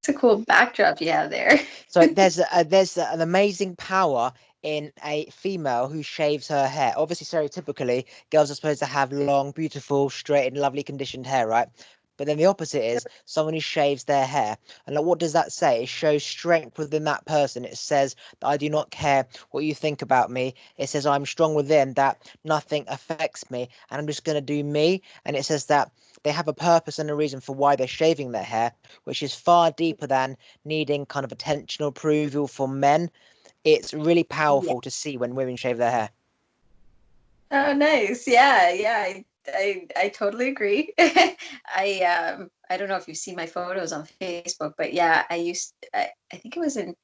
a cool backdrop you have there. So there's an amazing power in a female who shaves her hair. Obviously, stereotypically, girls are supposed to have long, beautiful, straight, and lovely conditioned hair, right? But then the opposite is someone who shaves their hair. And like, what does that say? It shows strength within that person. It says that I do not care what you think about me. It says I'm strong within, that nothing affects me, and I'm just going to do me. And it says that they have a purpose and a reason for why they're shaving their hair, which is far deeper than needing kind of attention or approval from men. It's really Yeah. powerful to see when women shave their hair. Oh, nice. Yeah, yeah. I totally agree. I don't know if you see my photos on Facebook, but yeah, I think it was in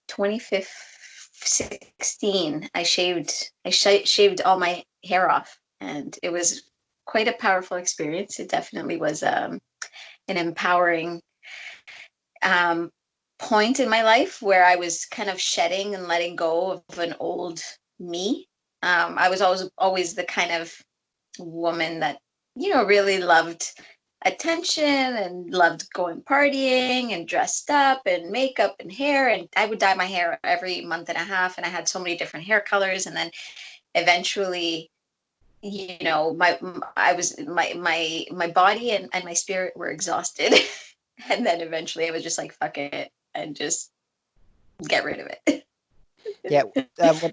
2016. I shaved all my hair off, and it was quite a powerful experience. It definitely was an empowering um, point in my life where I was kind of shedding and letting go of an old me. I was always the kind of woman that really loved attention and loved going partying and dressed up and makeup and hair, and I would dye my hair every month and a half, and I had so many different hair colors, and then eventually my I was my body and my spirit were exhausted. And then eventually I was just like, fuck it, and just get rid of it. Yeah. Oh,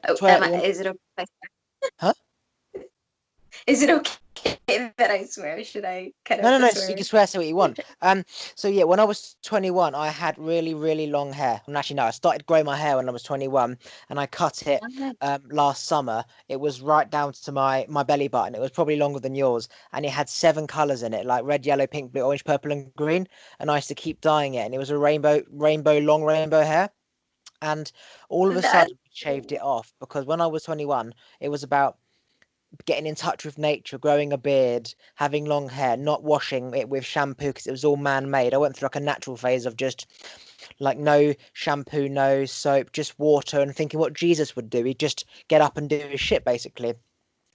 is it okay? Huh? Is it okay that I swear? Should I cut No, out no, the no. You can swearing? swear, say what you want. So yeah, when I was 21, I had really, really long hair. And actually, no, I started growing my hair when I was 21, and I cut it last summer. It was right down to my belly button. It was probably longer than yours, and it had 7 colors in it, like red, yellow, pink, blue, orange, purple, and green. And I used to keep dyeing it, and it was a long rainbow hair. And all of a That's sudden, we shaved it off because when I was 21, it was about getting in touch with nature, growing a beard, having long hair, not washing it with shampoo because it was all man-made. I went through like a natural phase of just like no shampoo, no soap, just water, and thinking what Jesus would do. He'd just get up and do his shit basically.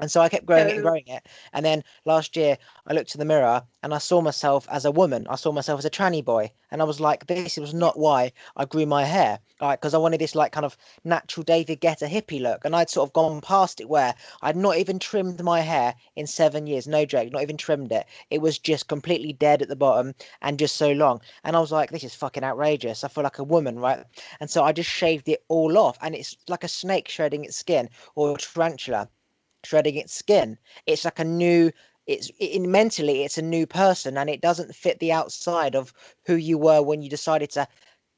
And so I kept growing it and totally. growing it. And then last year, I looked in the mirror and I saw myself as a woman. I saw myself as a tranny boy. And I was like, this was not why I grew my hair. Like, because I wanted this, like, kind of natural David Guetta hippie look. And I'd sort of gone past it where I'd not even trimmed my hair in 7 years. No joke, not even trimmed it. It was just completely dead at the bottom and just so long. And I was like, this is fucking outrageous. I feel like a woman, right? And so I just shaved it all off. And it's like a snake shredding its skin or a tarantula shredding its skin. It's like a new mentally it's a new person, and it doesn't fit the outside of who you were when you decided to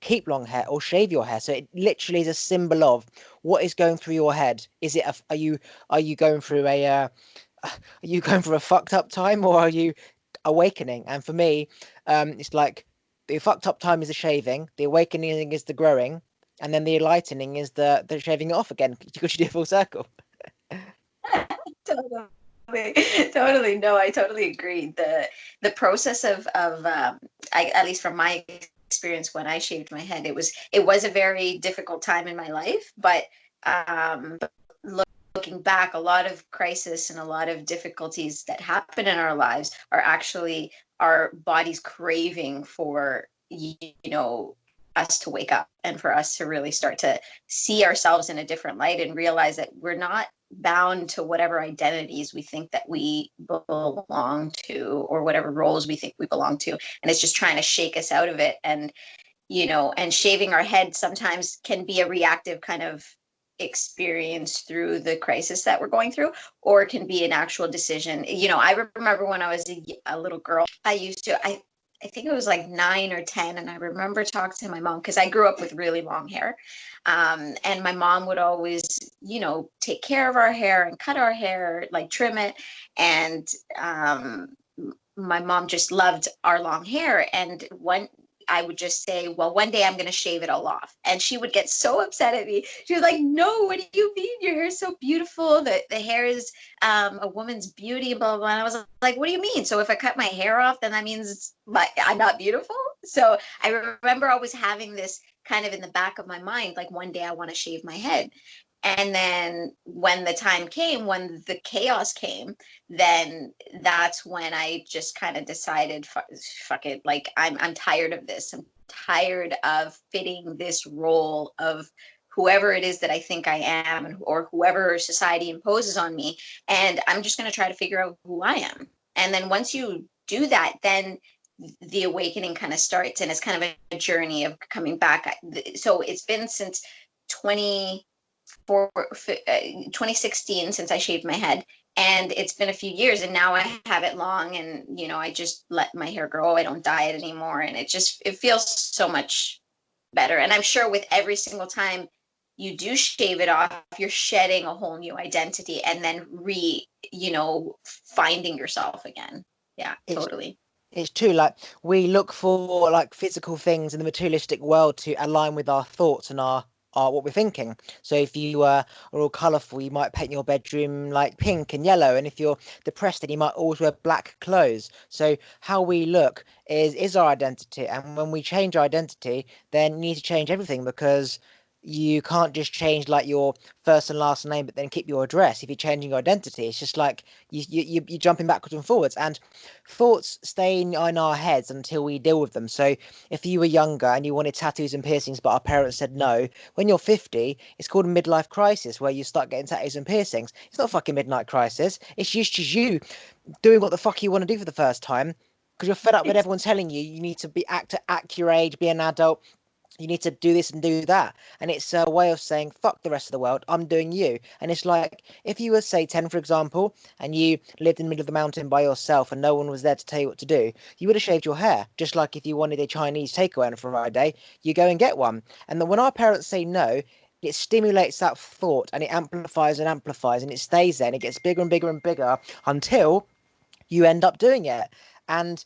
keep long hair or shave your hair. So it literally is a symbol of what is going through your head. Is it are you going through a are you going for a fucked up time, or are you awakening? And for me, it's like the fucked up time is the shaving, the awakening is the growing, and then the enlightening is the shaving it off again, because you do full circle. Totally, totally. No, I totally agree. The process of at least from my experience when I shaved my head, it was a very difficult time in my life. But looking back, a lot of crisis and a lot of difficulties that happen in our lives are actually our bodies craving for us to wake up and for us to really start to see ourselves in a different light and realize that we're not bound to whatever identities we think that we belong to or whatever roles we think we belong to, and it's just trying to shake us out of it. And shaving our head sometimes can be a reactive kind of experience through the crisis that we're going through, or it can be an actual decision. I remember when I was a little girl, I think it was like 9 or 10, and I remember talking to my mom because I grew up with really long hair, and my mom would always, take care of our hair and cut our hair, like trim it, and my mom just loved our long hair. And when I would just say, well, one day I'm going to shave it all off. And she would get so upset at me. She was like, no, what do you mean? Your hair is so beautiful. The hair is a woman's beauty, blah, blah, blah. And I was like, what do you mean? So if I cut my hair off, then that means I'm not beautiful? So I remember always having this kind of in the back of my mind, like one day I want to shave my head. And then when the time came, when the chaos came, then that's when I just kind of decided, fuck it, like I'm tired of this. I'm tired of fitting this role of whoever it is that I think I am, or whoever society imposes on me. And I'm just going to try to figure out who I am. And then once you do that, then the awakening kind of starts, and it's kind of a journey of coming back. So it's been since 2016 since I shaved my head, and it's been a few years, and now I have it long, and I just let my hair grow. I don't dye it anymore, and it feels so much better. And I'm sure with every single time you do shave it off, you're shedding a whole new identity and then finding yourself again. Yeah, It's totally. it's true. Like we look for like physical things in the materialistic world to align with our thoughts and our what we're thinking. So if you are all colourful, you might paint your bedroom like pink and yellow, and if you're depressed, then you might always wear black clothes. So how we look is our identity, and when we change our identity, then you need to change everything because you can't just change like your first and last name, but then keep your address. If you're changing your identity, it's just like you're jumping backwards and forwards, and thoughts stay in our heads until we deal with them. So if you were younger and you wanted tattoos and piercings, but our parents said no, when you're 50, it's called a midlife crisis where you start getting tattoos and piercings. It's not a fucking midnight crisis. It's just you doing what the fuck you want to do for the first time because you're fed up with everyone telling you you need to be act your age, be an adult, you need to do this and do that. And it's a way of saying, fuck the rest of the world, I'm doing you. And it's like, if you were, say, 10, for example, and you lived in the middle of the mountain by yourself and no one was there to tell you what to do, you would have shaved your hair. Just like if you wanted a Chinese takeaway on a Friday, you go and get one. And then when our parents say no, it stimulates that thought and it amplifies and it stays there and it gets bigger and bigger and bigger until you end up doing it. And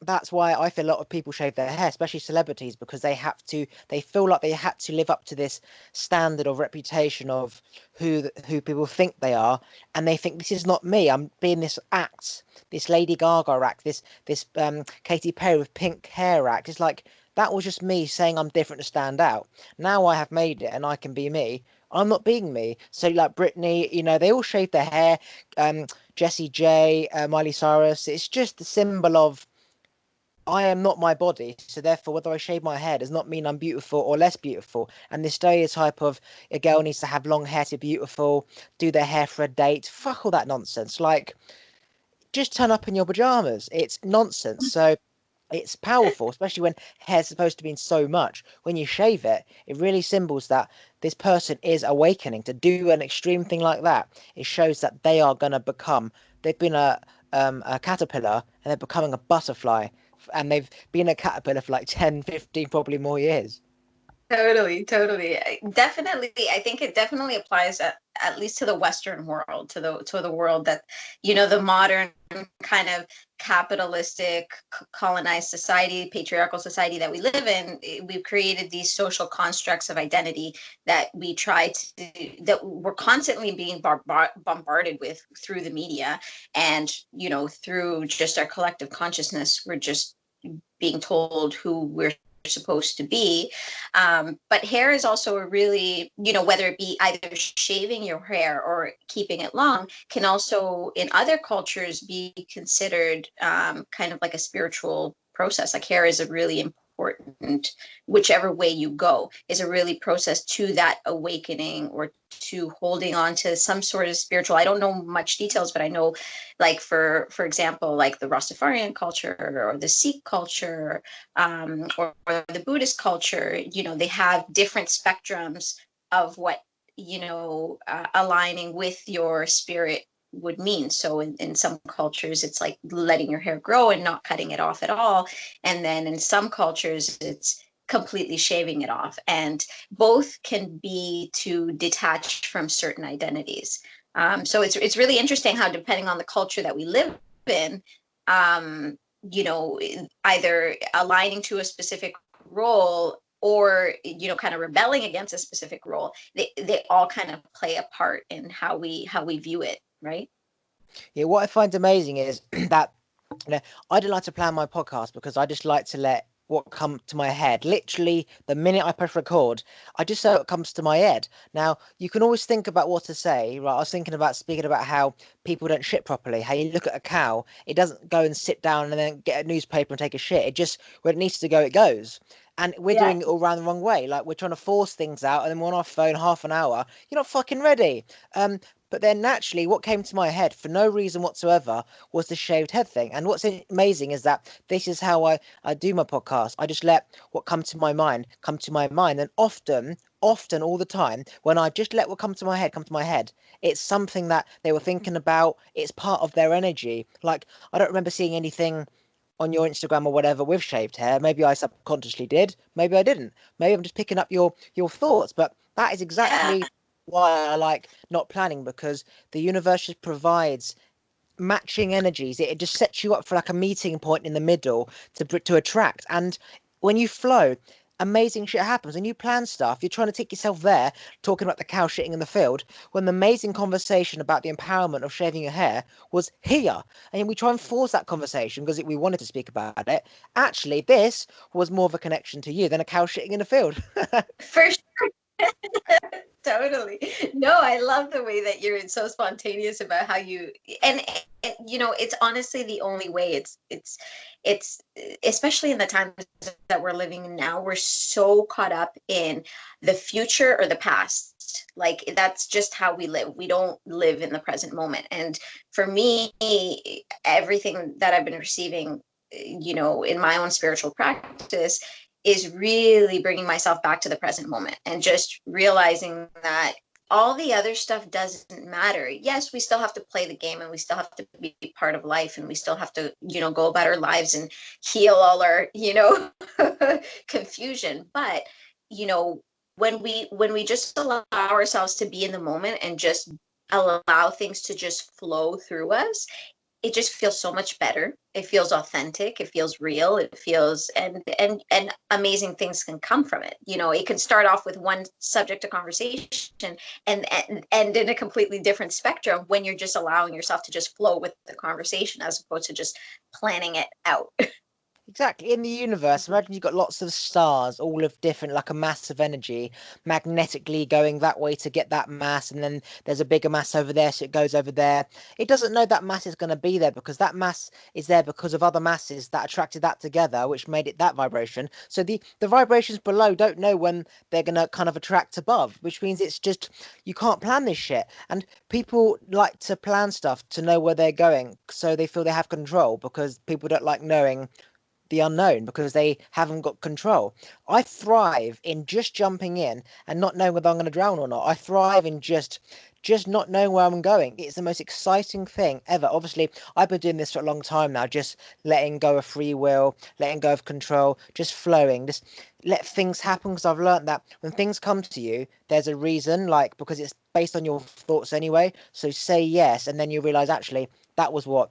that's why I feel a lot of people shave their hair, especially celebrities, because they feel like they had to live up to this standard of reputation of who people think they are, and they think this is not me. I'm being this act, this Lady Gaga act, this Katy Perry with pink hair act. It's like that was just me saying I'm different to stand out. Now I have made it, and I can be me. I'm not being me. So like Britney, they all shave their hair. Jessie J, Miley Cyrus. It's just the symbol of I am not my body, so therefore whether I shave my hair does not mean I'm beautiful or less beautiful. And the stereotype of a girl needs to have long hair to be beautiful, do their hair for a date, fuck all that nonsense. Like, just turn up in your pajamas. It's nonsense. So it's powerful, especially when hair's supposed to mean so much. When you shave it, it really symbols that this person is awakening. To do an extreme thing like that, it shows that they are gonna become. They've been a caterpillar and they're becoming a butterfly, and they've been a caterpillar for like 10, 15, probably more years. Totally, totally. Definitely, I think it definitely applies at least to the Western world, to the world that, the modern kind of capitalistic, colonized society, patriarchal society that we live in. We've created these social constructs of identity that that we're constantly being bombarded with through the media, and through just our collective consciousness. We're just being told who we're supposed to be. But hair is also a really, whether it be either shaving your hair or keeping it long, can also in other cultures be considered kind of like a spiritual process. Like hair is a really important, whichever way you go, is a really process to that awakening or to holding on to some sort of spiritual. I don't know much details, but I know, like for example, like the Rastafarian culture or the Sikh culture, or the Buddhist culture, they have different spectrums of what, aligning with your spirit would mean. So in some cultures, it's like letting your hair grow and not cutting it off at all. And then in some cultures, it's completely shaving it off. And both can be to detach from certain identities. So it's really interesting how, depending on the culture that we live in, um, either aligning to a specific role or kind of rebelling against a specific role, they all kind of play a part in how we view it, right? Yeah, what I find amazing is that I don't like to plan my podcast because I just like to let what come to my head. Literally, the minute I press record, I just say what comes to my head. Now, you can always think about what to say, right? I was thinking about speaking about how people don't shit properly. How you look at a cow, it doesn't go and sit down and then get a newspaper and take a shit. It just, where it needs to go, it goes. And we're Yeah. doing it all around the wrong way. Like we're trying to force things out, and then we're on our phone half an hour. You're not fucking ready. But then naturally, what came to my head for no reason whatsoever was the shaved head thing. And what's amazing is that this is how I do my podcast. I just let what come to my mind. And often all the time, when I just let what come to my head, it's something that they were thinking about. It's part of their energy. Like, I don't remember seeing anything on your Instagram or whatever with shaved hair. Maybe I subconsciously did. Maybe I didn't. Maybe I'm just picking up your thoughts. But that is Yeah. exactly why I like not planning, because the universe just provides matching energies. It just sets you up for like a meeting point in the middle to attract. And when you flow, amazing shit happens. When you plan stuff, you're trying to take yourself there, talking about the cow shitting in the field, when the amazing conversation about the empowerment of shaving your hair was here. And we try and force that conversation because we wanted to speak about it. Actually, this was more of a connection to you than a cow shitting in the field. For sure. Totally. No, I love the way that you're so spontaneous about how you and you know, it's honestly the only way. It's especially in the times that we're living in now, we're so caught up in the future or the past. Like that's just how we live. We don't live in the present moment. And for me, everything that I've been receiving, you know, in my own spiritual practice is really bringing myself back to the present moment and just realizing that all the other stuff doesn't matter. Yes, we still have to play the game and we still have to be part of life and we still have to, you know, go about our lives and heal all our, you know, confusion. But, you know, when we just allow ourselves to be in the moment and just allow things to just flow through us, it just feels so much better. It feels authentic. It feels real. It feels and amazing things can come from it. You know, it can start off with one subject of conversation and in a completely different spectrum when you're just allowing yourself to just flow with the conversation as opposed to just planning it out. Exactly. In the universe, imagine you've got lots of stars, all of different, like a mass of energy, magnetically going that way to get that mass, and then there's a bigger mass over there, so it goes over there. It doesn't know that mass is going to be there because that mass is there because of other masses that attracted that together, which made it that vibration. So the vibrations below don't know when they're going to kind of attract above, which means it's just you can't plan this shit. And people like to plan stuff to know where they're going, so they feel they have control because people don't like knowing the unknown because they haven't got control. I thrive in just jumping in and not knowing whether I'm going to drown or not. I thrive in just not knowing where I'm going. It's the most exciting thing ever. Obviously, I've been doing this for a long time now, just letting go of free will, letting go of control, just flowing, just let things happen because I've learned that when things come to you, there's a reason, like because it's based on your thoughts anyway. So say yes, and then you realize actually that was what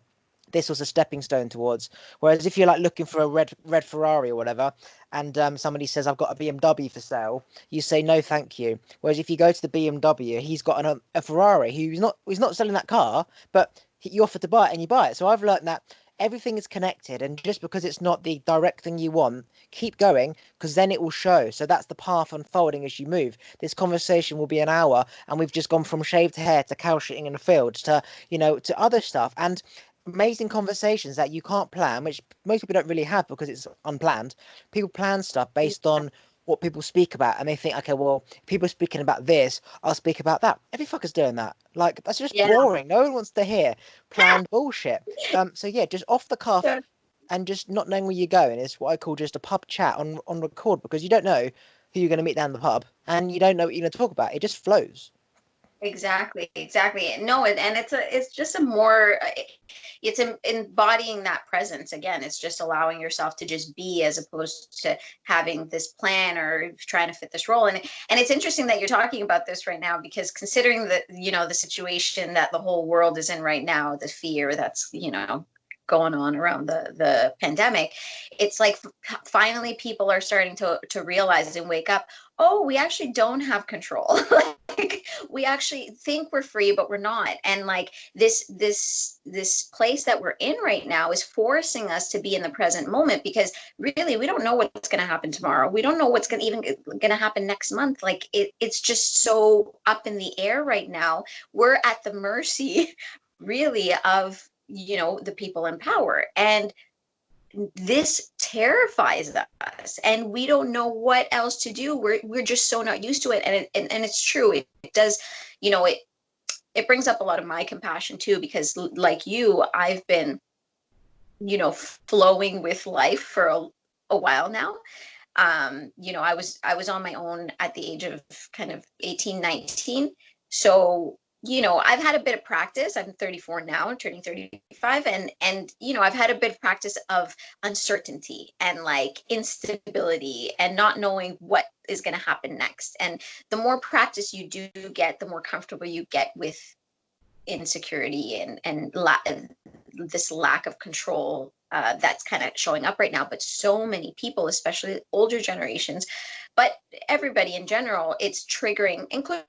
this was a stepping stone towards. Whereas if you're like looking for a red Ferrari or whatever, and somebody says I've got a BMW for sale, you say no, thank you. Whereas if you go to the BMW, he's got a Ferrari. He's not selling that car, but you offer to buy it and you buy it. So I've learned that everything is connected, and just because it's not the direct thing you want, keep going because then it will show. So that's the path unfolding as you move. This conversation will be an hour, and we've just gone from shaved hair to cow shitting in the field to to other stuff and amazing conversations that you can't plan, which most people don't really have because it's unplanned. People plan stuff based on what people speak about, and they think, okay, well, if people are speaking about this, I'll speak about that. Every fucker's doing that. Like that's just Yeah. boring. No one wants to hear planned bullshit. So yeah, just off the cuff and just not knowing where you're going is what I call just a pub chat on record because you don't know who you're going to meet down the pub and you don't know what you're going to talk about. It just flows. Exactly, exactly. No, and it's just a more it's embodying that presence again. It's just allowing yourself to just be as opposed to having this plan or trying to fit this role. And it's interesting that you're talking about this right now because considering the, you know, the situation that the whole world is in right now, the fear that's, you know, going on around the pandemic, it's like finally people are starting to realize and wake up, oh, we actually don't have control. Like we actually think we're free, but we're not. And like this place that we're in right now is forcing us to be in the present moment, because really we don't know what's going to happen tomorrow. We don't know what's going to happen next month. Like it's just so up in the air right now. We're at the mercy really of, you know, the people in power, and this terrifies us, and we don't know what else to do. We're just so not used to it. And it's true, it does, you know, it brings up a lot of my compassion too, because like you, I've been, you know, flowing with life for a while now. You know, I was on my own at the age of kind of 18, 19. So, you know, I've had a bit of practice. I'm 34 now, turning 35. And, you know, I've had a bit of practice of uncertainty and like instability and not knowing what is going to happen next. And the more practice you do get, the more comfortable you get with insecurity and this lack of control that's kind of showing up right now. But so many people, especially older generations, but everybody in general, it's triggering, including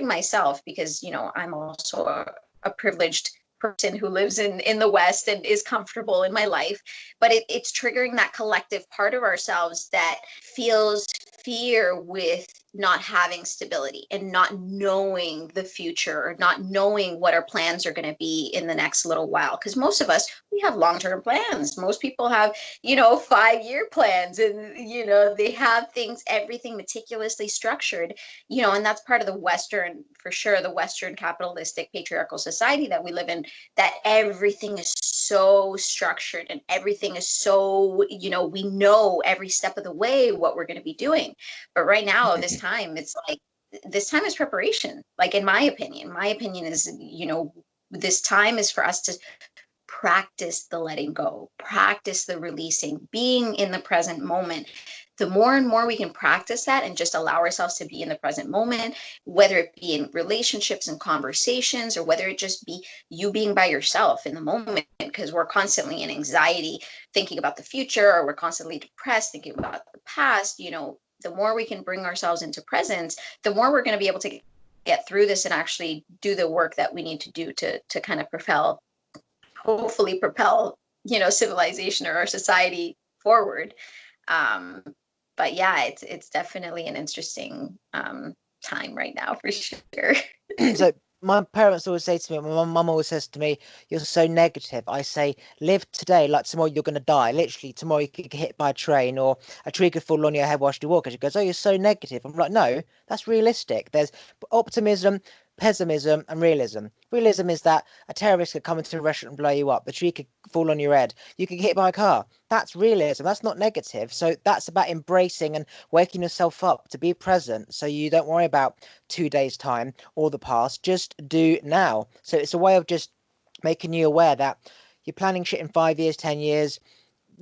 myself, because, you know, I'm also a privileged person who lives in the West and is comfortable in my life. But it's triggering that collective part of ourselves that feels fear with not having stability and not knowing the future, or not knowing what our plans are going to be in the next little while. Because most of us, we have long-term plans. Most people have, you know, 5-year plans, and, you know, they have things, everything meticulously structured, you know, and that's part of the Western, for sure, the Western capitalistic patriarchal society that we live in, that everything is so structured and everything is so, you know, we know every step of the way what we're going to be doing. But right now, this time, it's like, this time is preparation. Like, in my opinion is, you know, this time is for us to practice the letting go, practice the releasing, being in the present moment. The more and more we can practice that and just allow ourselves to be in the present moment, whether it be in relationships and conversations, or whether it just be you being by yourself in the moment, because we're constantly in anxiety thinking about the future, or we're constantly depressed thinking about the past, you know, the more we can bring ourselves into presence, the more we're going to be able to get through this and actually do the work that we need to do to kind of hopefully propel, you know, civilization or our society forward. Um, but yeah, it's definitely an interesting time right now, for sure. So my parents always say to me, my mum always says to me, "You're so negative." I say, "Live today like tomorrow you're going to die. Literally, tomorrow you could get hit by a train, or a tree could fall on your head whilst you walk." And she goes, "Oh, you're so negative." I'm like, "No, that's realistic. There's optimism, pessimism, and realism. Realism is that a terrorist could come into a restaurant and blow you up. The tree could fall on your head. You could get hit by a car. That's realism. That's not negative. So that's about embracing and waking yourself up to be present, so you don't worry about 2 days' time or the past. Just do now." So it's a way of just making you aware that you're planning shit in 5 years, 10 years.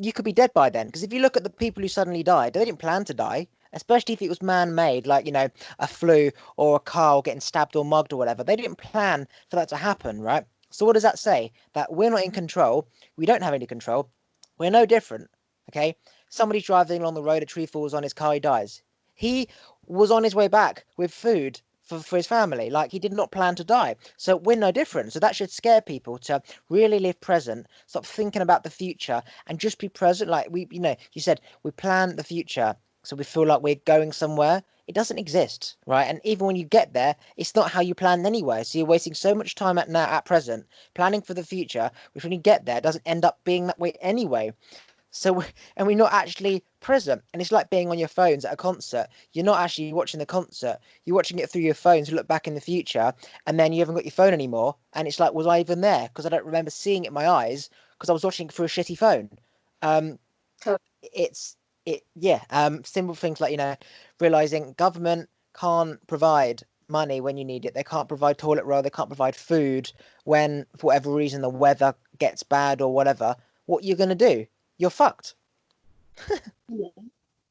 You could be dead by then. Because if you look at the people who suddenly died, they didn't plan to die. Especially if it was man-made, like, you know, a flu or a car or getting stabbed or mugged or whatever. They didn't plan for that to happen, right? So what does that say? That we're not in control. We don't have any control. We're no different. Okay? Somebody's driving along the road, a tree falls on his car, he dies. He was on his way back with food for his family. Like, he did not plan to die. So we're no different. So that should scare people to really live present, stop thinking about the future, and just be present. Like, we, you know, you said we plan the future, so we feel like we're going somewhere. It doesn't exist, right? And even when you get there, it's not how you planned anyway. So you're wasting so much time at present planning for the future, which when you get there doesn't end up being that way anyway. So, and we're not actually present. And it's like being on your phones at a concert. You're not actually watching the concert. You're watching it through your phone to look back in the future, and then you haven't got your phone anymore. And it's like, was I even there? Because I don't remember seeing it in my eyes because I was watching it through a shitty phone. Um, it's yeah. Simple things like, you know, realizing government can't provide money when you need it. They can't provide toilet roll. They can't provide food when, for whatever reason, the weather gets bad or whatever. What you're gonna do? You're fucked.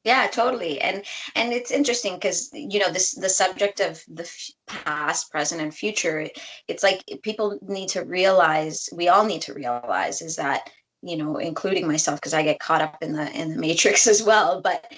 Yeah, totally. And it's interesting because, you know, this the subject of the past, present, and future, it's like people need to realize, we all need to realize, is that including myself, because I get caught up in the matrix as well. But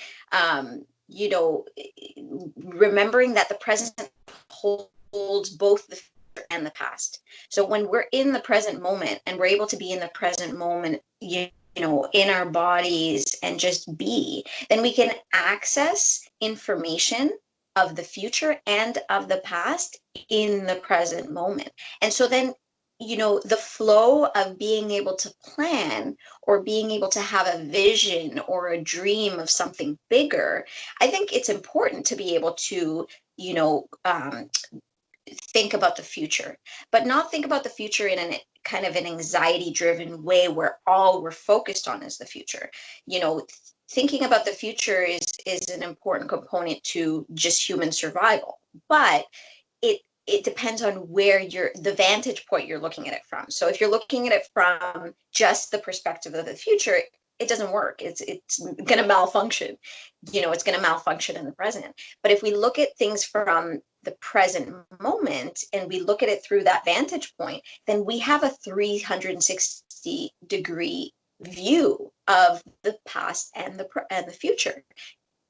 remembering that the present holds both the future and the past. So when we're in the present moment and we're able to be in the present moment, in our bodies and just be, then we can access information of the future and of the past in the present moment. And so then, the flow of being able to plan or being able to have a vision or a dream of something bigger, I think it's important to be able to, think about the future, but not think about the future in an kind of an anxiety driven way where all we're focused on is the future. Thinking about the future is an important component to just human survival, but it depends on where the vantage point you're looking at it from. So if you're looking at it from just the perspective of the future, it doesn't work. It's going to malfunction. It's going to malfunction in the present. But if we look at things from the present moment and we look at it through that vantage point, then we have a 360-degree view of the past and the future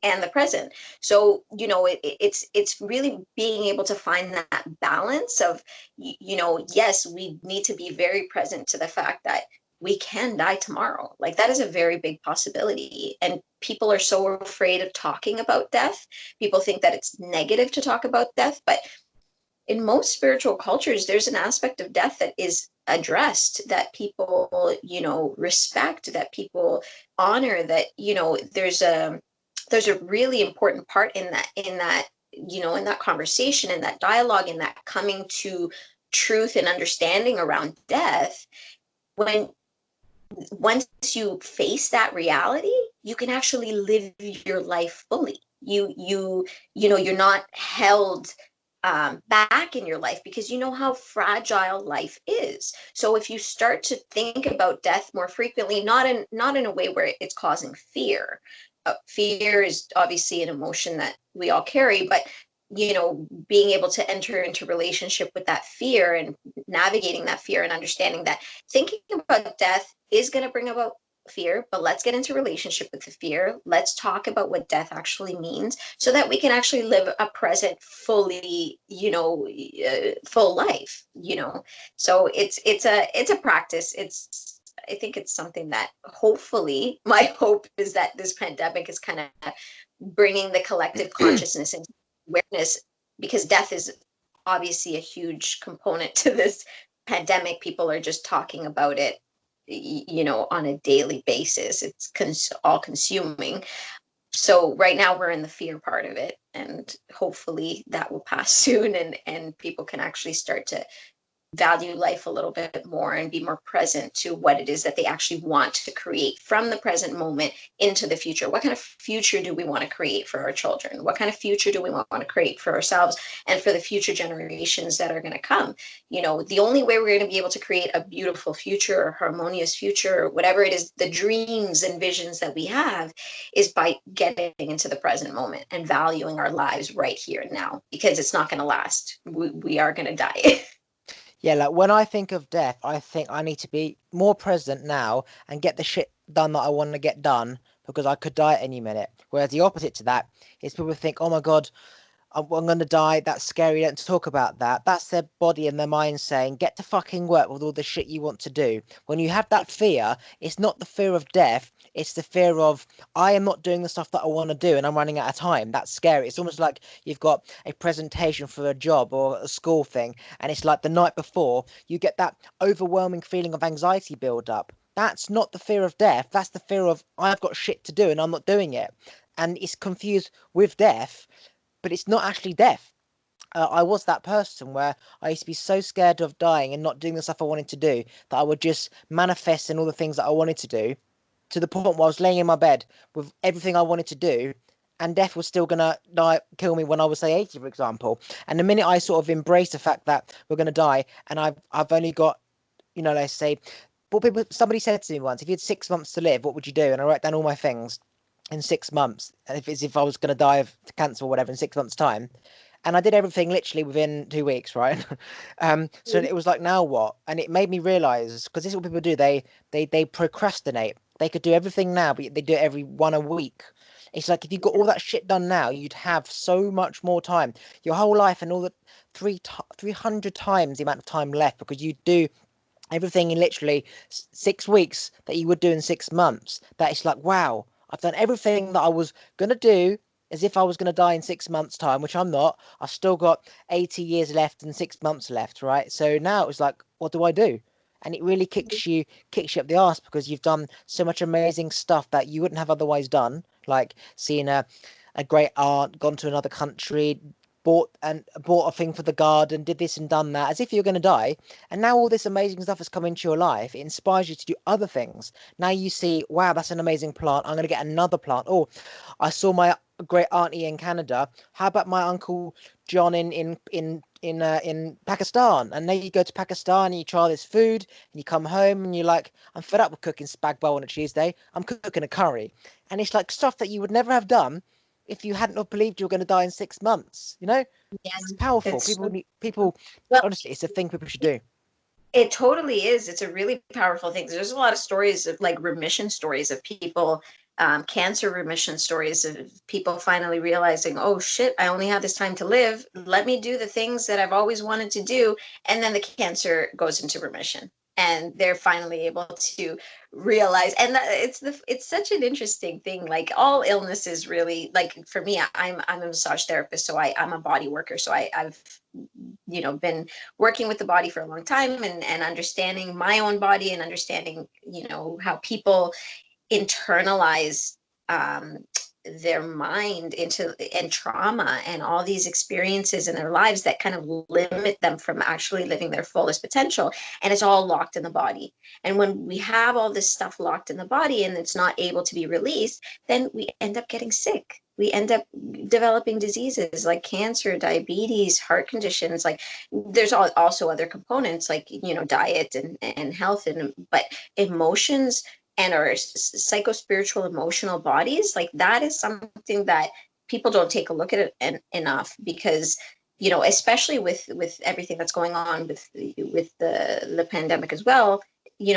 and the present. So it's really being able to find that balance of, yes, we need to be very present to the fact that we can die tomorrow. Like, that is a very big possibility, and people are so afraid of talking about death. People think that it's negative to talk about death, but in most spiritual cultures, there's an aspect of death that is addressed, that people respect, that people honor, that there's a really important part in that in that conversation, in that dialogue, in that coming to truth and understanding around death. When once you face that reality, you can actually live your life fully. You're not held back in your life, because you know how fragile life is. So if you start to think about death more frequently, not in a way where it's causing fear. Fear is obviously an emotion that we all carry, but being able to enter into relationship with that fear and navigating that fear and understanding that thinking about death is going to bring about fear, but let's get into relationship with the fear. Let's talk about what death actually means, so that we can actually live a present fully, full life. So it's a practice. I think it's something that hopefully, my hope is that this pandemic is kind of bringing the collective consciousness into awareness, because death is obviously a huge component to this pandemic. People are just talking about it, on a daily basis. It's all consuming. So right now we're in the fear part of it, and hopefully that will pass soon, and people can actually start to value life a little bit more and be more present to what it is that they actually want to create from the present moment into the future. What kind of future do we want to create for our children? What kind of future do we want to create for ourselves and for the future generations that are going to come? The only way we're going to be able to create a beautiful future or harmonious future, or whatever it is, the dreams and visions that we have, is by getting into the present moment and valuing our lives right here and now, because it's not going to last. We are going to die. Yeah, like when I think of death, I think I need to be more present now and get the shit done that I want to get done, because I could die at any minute. Whereas the opposite to that is people think, oh my God, I'm going to die. That's scary. Don't talk about that. That's their body and their mind saying, get to fucking work with all the shit you want to do. When you have that fear, it's not the fear of death. It's the fear of, I am not doing the stuff that I want to do and I'm running out of time. That's scary. It's almost like you've got a presentation for a job or a school thing, and it's like the night before, you get that overwhelming feeling of anxiety build up. That's not the fear of death. That's the fear of, I've got shit to do and I'm not doing it. And it's confused with death, but it's not actually death. I was that person where I used to be so scared of dying and not doing the stuff I wanted to do that I would just manifest in all the things that I wanted to do, to the point where I was laying in my bed with everything I wanted to do, and death was still gonna kill me when I was say 80, for example. And the minute I sort of embraced the fact that we're gonna die, and I've only got, let's say, somebody said to me once, if you had 6 months to live, what would you do? And I wrote down all my things in 6 months, and if I was going to die of cancer or whatever in 6 months' time, and I did everything literally within 2 weeks, right? So it was like, now what? And it made me realize, because this is what people do, they procrastinate. They could do everything now, but they do it every one a week. It's like, if you got all that shit done now, you'd have so much more time, your whole life, and all the 300 times the amount of time left, because you do everything in literally 6 weeks that you would do in 6 months. That it's like, wow, I've done everything that I was gonna do, as if I was gonna die in 6 months' time, which I'm not. I've still got 80 years left and 6 months left, right? So now it's like, what do I do? And it really kicks you up the arse, because you've done so much amazing stuff that you wouldn't have otherwise done, like seeing a great aunt, gone to another country, bought a thing for the garden, did this and done that, as if you're going to die. And now all this amazing stuff has come into your life. It inspires you to do other things. Now you see, wow, that's an amazing plant. I'm going to get another plant. Oh, I saw my great auntie in Canada. How about my uncle John in Pakistan? And now you go to Pakistan and you try this food, and you come home and you're like, I'm fed up with cooking spag bowl on a Tuesday. I'm cooking a curry. And it's like stuff that you would never have done if you hadn't have believed you were going to die in 6 months. It's Yes, powerful. it's People, well, honestly, it's a thing people should do. it totally is. It's a really powerful thing. There's a lot of stories of like remission stories of people, cancer remission stories of people finally realizing, oh shit, I only have this time to live. Let me do the things that I've always wanted to do. And then the cancer goes into remission. And they're finally able to realize, and it's such an interesting thing. Like all illnesses, really. Like for me, I'm a massage therapist, so I'm a body worker. So I've been working with the body for a long time, and understanding my own body, and understanding how people internalize um, their mind into and trauma and all these experiences in their lives that kind of limit them from actually living their fullest potential, and it's all locked in the body. And when we have all this stuff locked in the body and it's not able to be released, then we end up getting sick. We end up developing diseases like cancer, diabetes, heart conditions. Like there's also other components like diet and health, but emotions and our psycho-spiritual emotional bodies, like that is something that people don't take a look at it enough, because especially with everything that's going on with the pandemic as well.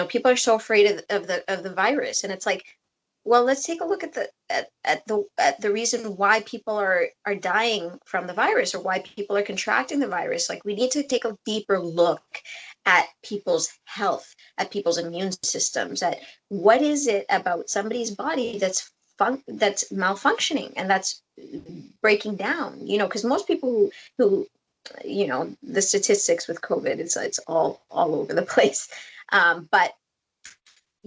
People are so afraid of the virus, and it's like, well, let's take a look at the reason why people are dying from the virus, or why people are contracting the virus. Like we need to take a deeper look at people's health, at people's immune systems, at what is it about somebody's body that's malfunctioning and that's breaking down. Because most people who the statistics with COVID, it's all over the place. But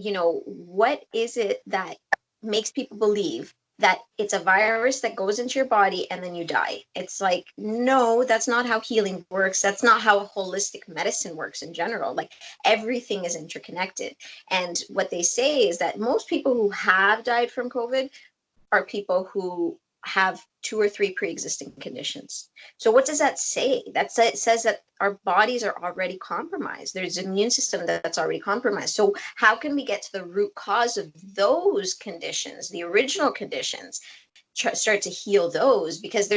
what is it that makes people believe that it's a virus that goes into your body and then you die? It's like, no, that's not how healing works. That's not how holistic medicine works in general. Like everything is interconnected. And what they say is that most people who have died from COVID are people who have 2 or 3 pre-existing conditions. So what does that say? It says that our bodies are already compromised. There's an immune system that's already compromised. So how can we get to the root cause of those conditions, the original conditions, start to heal those? Because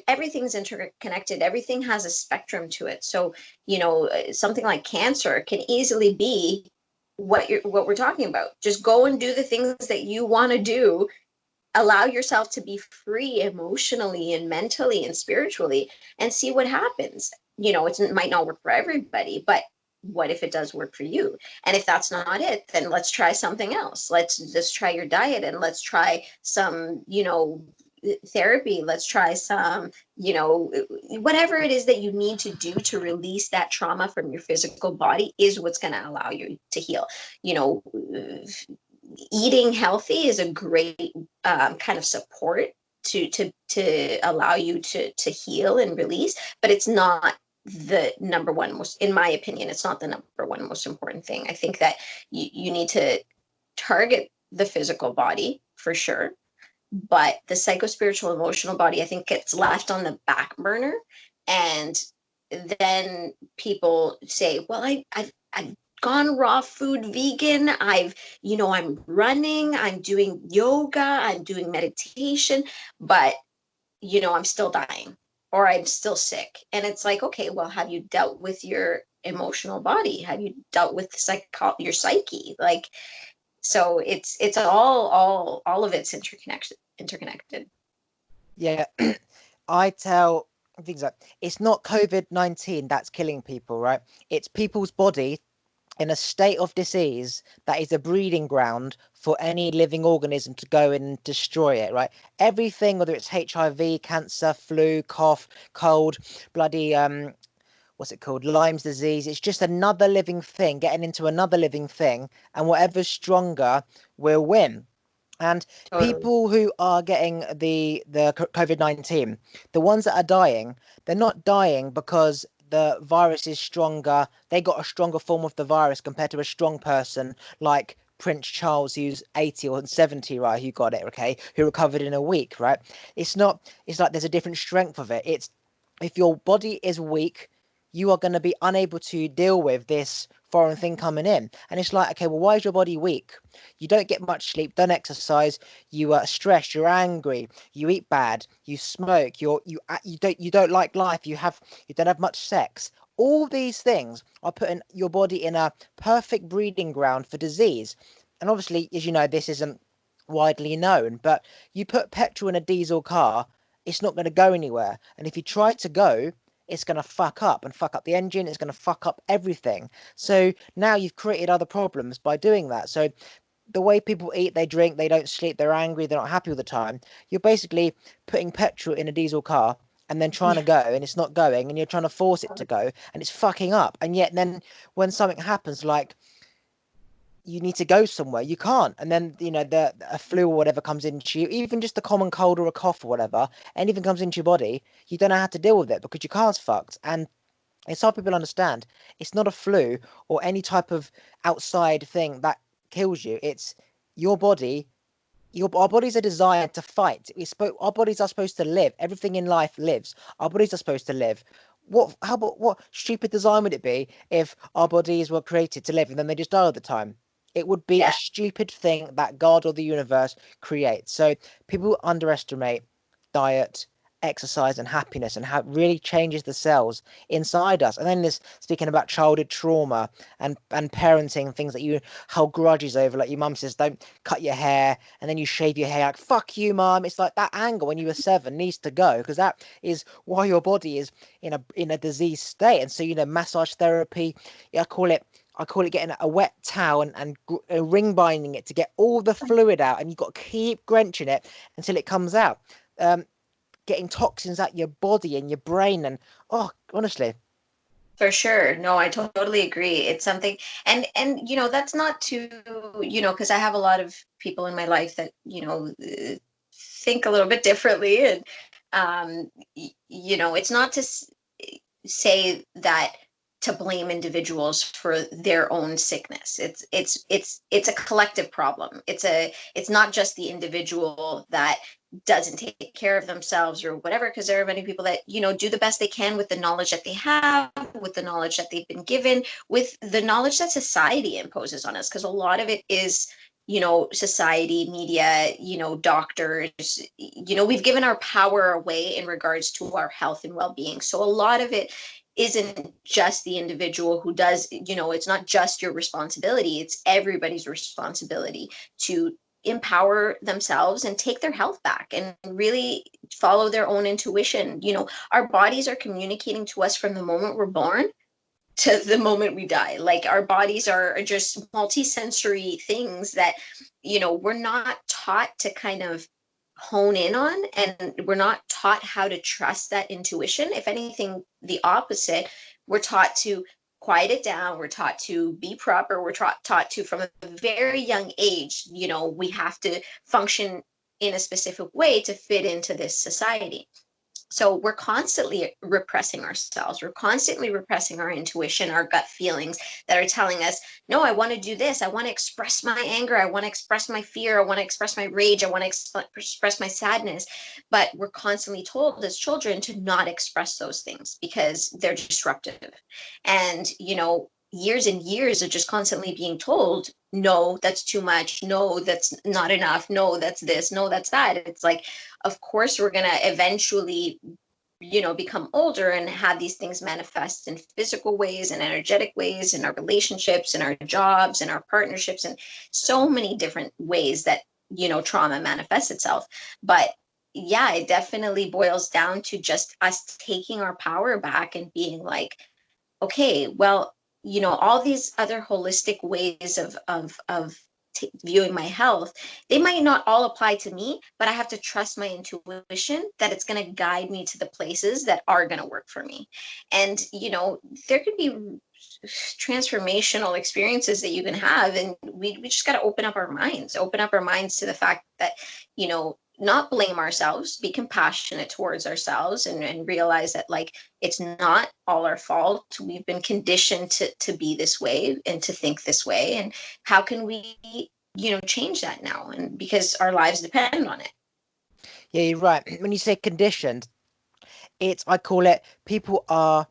everything's interconnected. Everything has a spectrum to it. So something like cancer can easily be what we're talking about. Just go and do the things that you want to do. Allow yourself to be free emotionally and mentally and spiritually, and see what happens. It might not work for everybody, but what if it does work for you? And if that's not it, then let's try something else. Let's just try your diet, and let's try some therapy. Let's try some whatever it is that you need to do to release that trauma from your physical body is what's going to allow you to heal. Eating healthy is a great kind of support to allow you to heal and release, but it's not the number one most, in my opinion, it's not the number one most important thing. I think that you need to target the physical body for sure, but the psycho-spiritual emotional body, I think, gets left on the back burner. And then people say, well, I've gone raw food vegan. I'm running, I'm doing yoga, I'm doing meditation, but I'm still dying. or I'm still sick. And it's like, okay, well, have you dealt with your emotional body? Have you dealt with your psyche? Like, so it's all of it's interconnected. Yeah, I tell things like it's not COVID-19 that's killing people, right? It's people's body in a state of disease that is a breeding ground for any living organism to go in and destroy it, right? Everything, whether it's HIV, cancer, flu, cough, cold, bloody what's it called? Lyme's disease. It's just another living thing getting into another living thing, and whatever's stronger will win. And Totally. people who are getting the COVID-19, the ones that are dying, they're not dying because the virus is stronger. They got a stronger form of the virus compared to a strong person like Prince Charles, who's 80 or 70, right? Who got it, okay? Who recovered in a week, right? It's not, it's like there's a different strength of it. It's if your body is weak, you are going to be unable to deal with this foreign thing coming in. And it's like, okay, well, why is your body weak? You don't get much sleep, don't exercise, you are stressed, you're angry, you eat bad, you smoke, you don't like life, you don't have much sex. All these things are putting your body in a perfect breeding ground for disease. And obviously, as you know, this isn't widely known, but you put petrol in a diesel car, it's not going to go anywhere. And if you try to go, it's going to fuck up and fuck up the engine. It's going to fuck up everything. So now you've created other problems by doing that. So the way people eat, they drink, they don't sleep, they're angry, they're not happy all the time. You're basically putting petrol in a diesel car and then trying to Yeah. go and it's not going and you're trying to force it to go and it's fucking up. And yet then when something happens like you need to go somewhere, you can't. And then, you know, the a flu or whatever comes into you, even just a common cold or a cough or whatever, anything comes into your body, you don't know how to deal with it because your car's fucked. And it's hard people understand. It's not a flu or any type of outside thing that kills you. It's your body. Our bodies are designed to fight. Our bodies are supposed to live. Everything in life lives. Our bodies are supposed to live. What stupid design would it be if our bodies were created to live and then they just die all the time? It would be a Yeah. stupid thing that God or the universe creates. So people underestimate diet, exercise, and happiness and how it really changes the cells inside us. And then there's speaking about childhood trauma and parenting, things that you hold grudges over. Like your mum says, don't cut your hair, and then you shave your hair. Like, fuck you, mum. It's like that anger when you were 7 needs to go because that is why your body is in a diseased state. And so, you know, massage therapy, yeah, I call it getting a wet towel and ring binding it to get all the fluid out, and you've got to keep drenching it until it comes out. Um, Getting toxins out your body and your brain, and oh, honestly, For sure. No, I totally agree. It's something, and that's not to, because I have a lot of people in my life that, think a little bit differently, and it's not to say that to blame individuals for their own sickness. It's a collective problem. It's not just the individual that doesn't take care of themselves or whatever, because there are many people that do the best they can with the knowledge that they have, with the knowledge that they've been given, with the knowledge that society imposes on us, because a lot of it is society, media, doctors, we've given our power away in regards to our health and well-being. So a lot of it isn't just the individual who does, it's not just your responsibility, it's everybody's responsibility to empower themselves and take their health back and really follow their own intuition. Our bodies are communicating to us from the moment we're born to the moment we die. Like, our bodies are just multi-sensory things that we're not taught to kind of hone in on, and we're not taught how to trust that intuition. If anything, the opposite. We're taught to quiet it down, we're taught to be proper, we're taught to, from a very young age, we have to function in a specific way to fit into this society. So we're constantly repressing ourselves. We're constantly repressing our intuition, our gut feelings that are telling us, no, I want to do this. I want to express my anger. I want to express my fear. I want to express my rage. I want to express my sadness. But we're constantly told as children to not express those things because they're disruptive. And, years and years of just constantly being told, no, that's too much. No, that's not enough. No, that's this. No, that's that. It's like, of course we're going to eventually become older and have these things manifest in physical ways and energetic ways in our relationships and our jobs and our partnerships and so many different ways that trauma manifests itself. But yeah, it definitely boils down to just us taking our power back and being like, okay, well, all these other holistic ways of viewing my health, they might not all apply to me, but I have to trust my intuition that it's going to guide me to the places that are going to work for me. And there could be transformational experiences that you can have, and we just got to open up our minds to the fact that not blame ourselves, be compassionate towards ourselves, and realize that like it's not all our fault. We've been conditioned to be this way and to think this way, and how can we change that now, and because our lives depend on it. Yeah, you're right. When you say conditioned, I call it, people are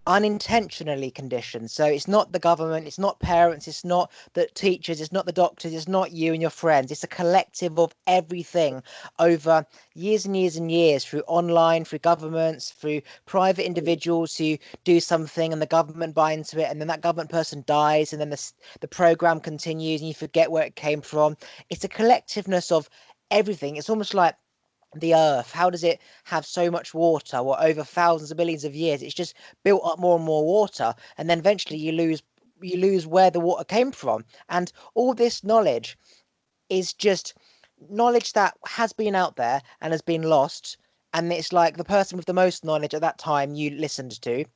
unintentionally conditioned. So it's not the government, it's not parents, it's not the teachers, it's not the doctors, it's not you and your friends. It's a collective of everything over years and years and years, through online, through governments, through private individuals who do something and the government buy into it, and then that government person dies, and then the program continues and you forget where it came from. It's a collectiveness of everything. It's almost like the earth. How does it have so much water? Well, over thousands of billions of years, it's just built up more and more water, and then eventually you lose where the water came from. And all this knowledge is just knowledge that has been out there and has been lost. And it's like the person with the most knowledge at that time you listened to,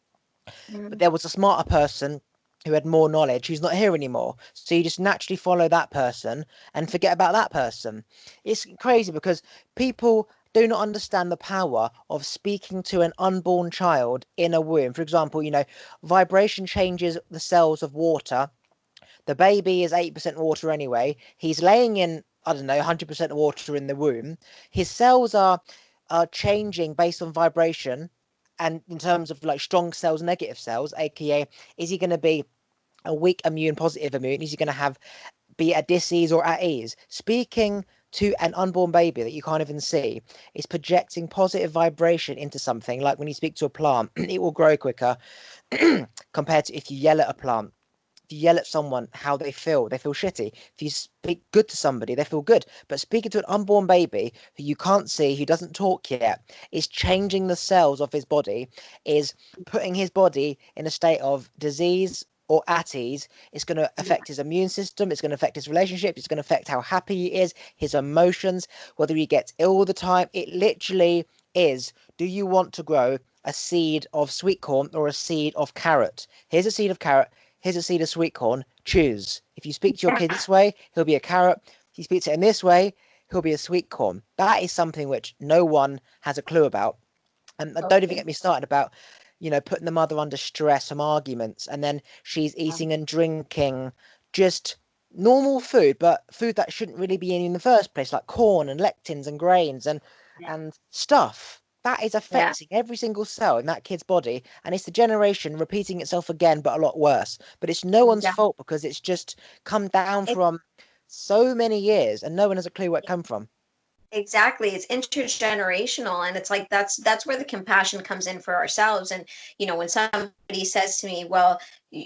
but Mhm. there was a smarter person who had more knowledge who's not here anymore. So you just naturally follow that person and forget about that person. It's crazy because people do not understand the power of speaking to an unborn child in a womb. For example, vibration changes the cells of water. The baby is 8% water anyway. He's laying in, I don't know, 100% water in the womb. His cells are changing based on vibration, and in terms of like strong cells, negative cells, aka, is he going to be a weak immune, positive immune? Is he going to have be at disease or at ease? Speaking to an unborn baby that you can't even see is projecting positive vibration into something. Like when you speak to a plant, it will grow quicker compared to if you yell at a plant. If you yell at someone, how they feel shitty. If you speak good to somebody, they feel good. But speaking to an unborn baby who you can't see, who doesn't talk yet, is changing the cells of his body, is putting his body in a state of disease or at ease. It's going to Yeah. affect his immune system. It's going to affect his relationships. It's going to affect how happy he is, his emotions, whether he gets ill all the time. It literally is. Do you want to grow a seed of sweet corn or a seed of carrot? Here's a seed of carrot. Here's a seed of sweet corn. Choose. If you speak to your kid this way, he'll be a carrot. If you speak to him this way, he'll be a sweet corn. That is something which no one has a clue about. And don't even Okay. get me started about, putting the mother under stress from arguments, and then she's eating and drinking just normal food, but food that shouldn't really be in the first place, like corn and lectins and grains and stuff. That is Yeah. affecting every single cell in that kid's body, and it's the generation repeating itself again, but a lot worse. But it's no one's Yeah. fault because it's just come down It, from so many years, and no one has a clue where it come from. Exactly. It's intergenerational, and it's like that's where the compassion comes in for ourselves. And when somebody says to me, well,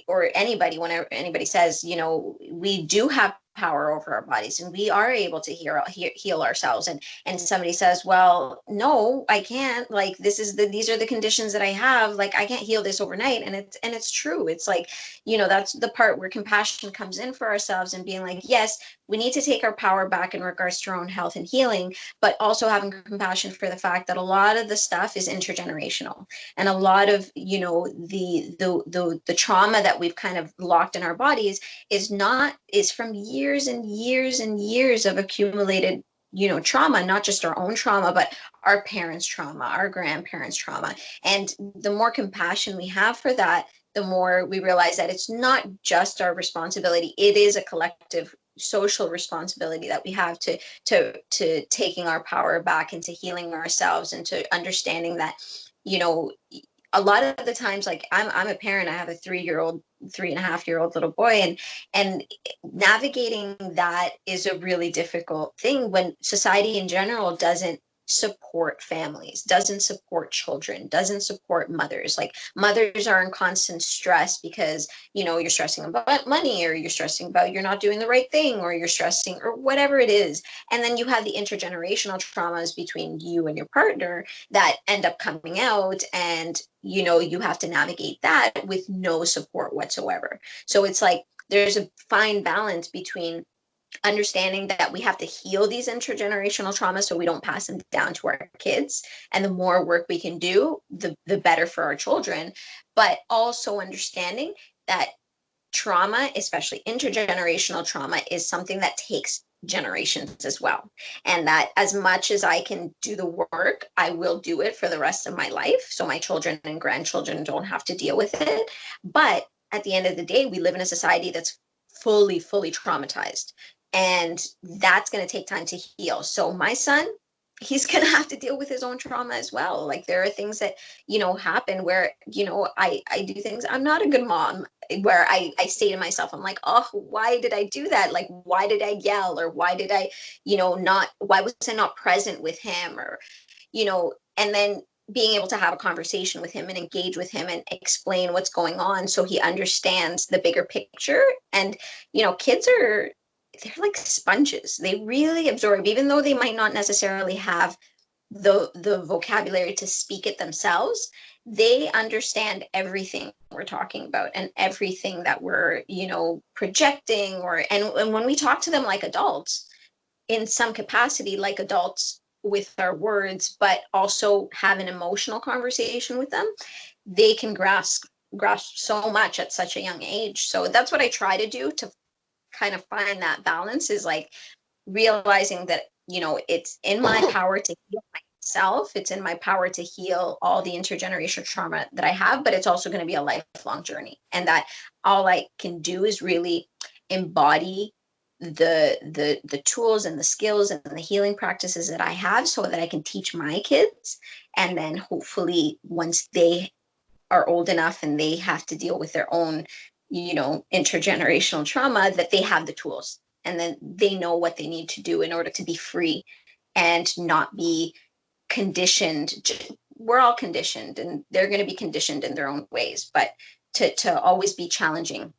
or anybody, whenever anybody says, we do have power over our bodies and we are able to heal ourselves, and somebody says, well, no, I can't, like these are the conditions that I have, like I can't heal this overnight. And it's true. It's like, that's the part where compassion comes in for ourselves, and being like, yes, we need to take our power back in regards to our own health and healing, but also having compassion for the fact that a lot of the stuff is intergenerational, and a lot of the trauma that we've kind of locked in our bodies is from years and years and years of accumulated trauma, not just our own trauma, but our parents' trauma, our grandparents' trauma. And the more compassion we have for that, the more we realize that it's not just our responsibility, it is a collective social responsibility that we have to taking our power back, into healing ourselves, and to understanding that you know a lot of the times, like I'm a parent, I have a 3-year-old, 3.5-year-old little boy, and navigating that is a really difficult thing when society in general doesn't support families, doesn't support children, doesn't support mothers. Like mothers are in constant stress because, you're stressing about money, or you're stressing about you're not doing the right thing, or you're stressing, or whatever it is. And then you have the intergenerational traumas between you and your partner that end up coming out, and you have to navigate that with no support whatsoever. So it's like there's a fine balance between understanding that we have to heal these intergenerational traumas so we don't pass them down to our kids, and the more work we can do, the better for our children, but also understanding that trauma, especially intergenerational trauma, is something that takes generations as well, and that as much as I can do the work, I will do it for the rest of my life so my children and grandchildren don't have to deal with it. But at the end of the day, we live in a society that's fully traumatized, and that's going to take time to heal. So my son, he's going to have to deal with his own trauma as well. Like there are things that happen where I do things, I'm not a good mom, where I say to myself, I'm like, oh, why did I do that? Like, why did I yell? Or why did I, not, why was I not present with him? Or, and then being able to have a conversation with him and engage with him and explain what's going on so he understands the bigger picture. And, kids are, they're like sponges. They really absorb, even though they might not necessarily have the vocabulary to speak it themselves. They understand everything we're talking about and everything that we're projecting, and when we talk to them like adults, in some capacity like adults with our words, but also have an emotional conversation with them, they can grasp so much at such a young age. So that's what I try to do to kind of find that balance, is like realizing that it's in my power to heal myself, it's in my power to heal all the intergenerational trauma that I have, but it's also going to be a lifelong journey, and that all I can do is really embody the tools and the skills and the healing practices that I have so that I can teach my kids. And then hopefully once they are old enough and they have to deal with their own intergenerational trauma, that they have the tools, and then they know what they need to do in order to be free and not be conditioned. We're all conditioned, and they're going to be conditioned in their own ways, but to always be challenging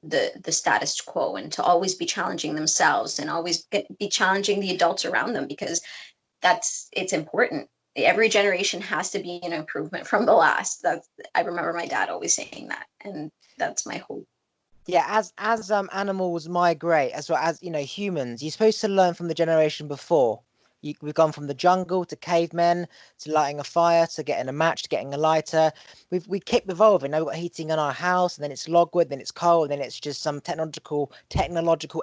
the status quo, and to always be challenging themselves, and always be challenging the adults around them, because it's important. Every generation has to be an improvement from the last. I remember my dad always saying that, and that's my hope. Yeah, as animals migrate, as well as humans, you're supposed to learn from the generation before. We've gone from the jungle to cavemen to lighting a fire to getting a match to getting a lighter. We keep evolving. Now we've got heating in our house, and then it's logwood, then it's coal, and then it's just some technological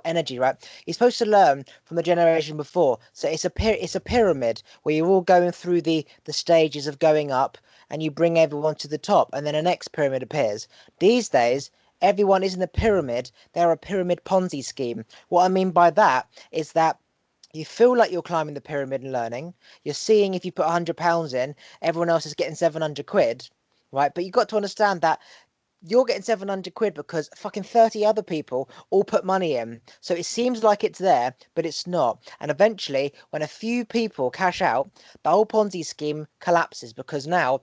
energy, right? You're supposed to learn from the generation before. So it's a pyramid where you're all going through the stages of going up, and you bring everyone to the top, and then a next pyramid appears. These days, everyone isn't a pyramid, they're a pyramid Ponzi scheme. What I mean by that is that you feel like you're climbing the pyramid and learning. You're seeing if you put £100 in, everyone else is getting 700 quid, right? But you've got to understand that you're getting 700 quid because fucking 30 other people all put money in. So it seems like it's there, but it's not. And eventually, when a few people cash out, the whole Ponzi scheme collapses, because now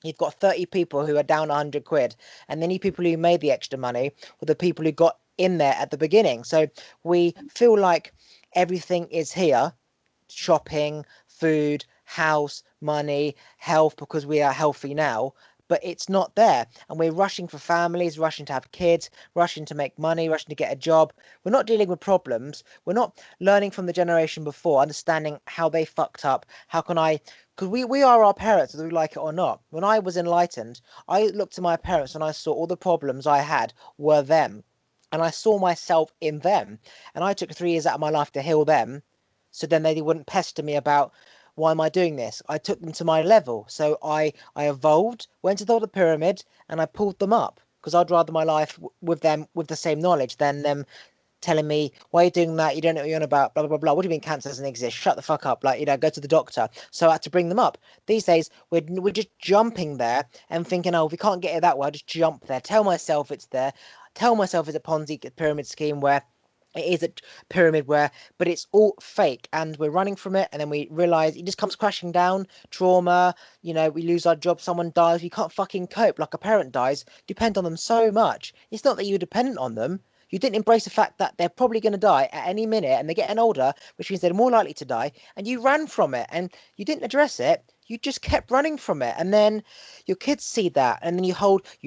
you've got 30 people who are down 100 quid, and then you people who made the extra money were the people who got in there at the beginning. So we feel like everything is here: shopping, food, house, money, health, because we are healthy now. But it's not there, and we're rushing for families, rushing to have kids, rushing to make money, rushing to get a job. We're not dealing with problems. We're not learning from the generation before, understanding how they fucked up. How can I? Because we are our parents, whether we like it or not. When I was enlightened, I looked to my parents and I saw all the problems I had were them, and I saw myself in them. And I took 3 years out of my life to heal them, so then they wouldn't pester me about why am I doing this. I took them to my level, so I evolved, went to the pyramid, and I pulled them up, because I'd rather my life with them with the same knowledge than them telling me, why are you doing that? You don't know what you're on about, blah, blah, blah. What do you mean cancer doesn't exist? Shut the fuck up. Like, go to the doctor. So I had to bring them up. These days, we're just jumping there and thinking, oh, if we can't get it that way, I'll just jump there. Tell myself it's there. Tell myself it's a Ponzi pyramid scheme where It is a pyramid but it's all fake, and we're running from it, and then we realize it just comes crashing down. Trauma, we lose our job, someone dies, we can't fucking cope. Like a parent dies, depend on them so much. It's not that you're dependent on them. You didn't embrace the fact that they're probably going to die at any minute, and they're getting older, which means they're more likely to die, and you ran from it, and you didn't address it. You just kept running from it, and then your kids see that, and then you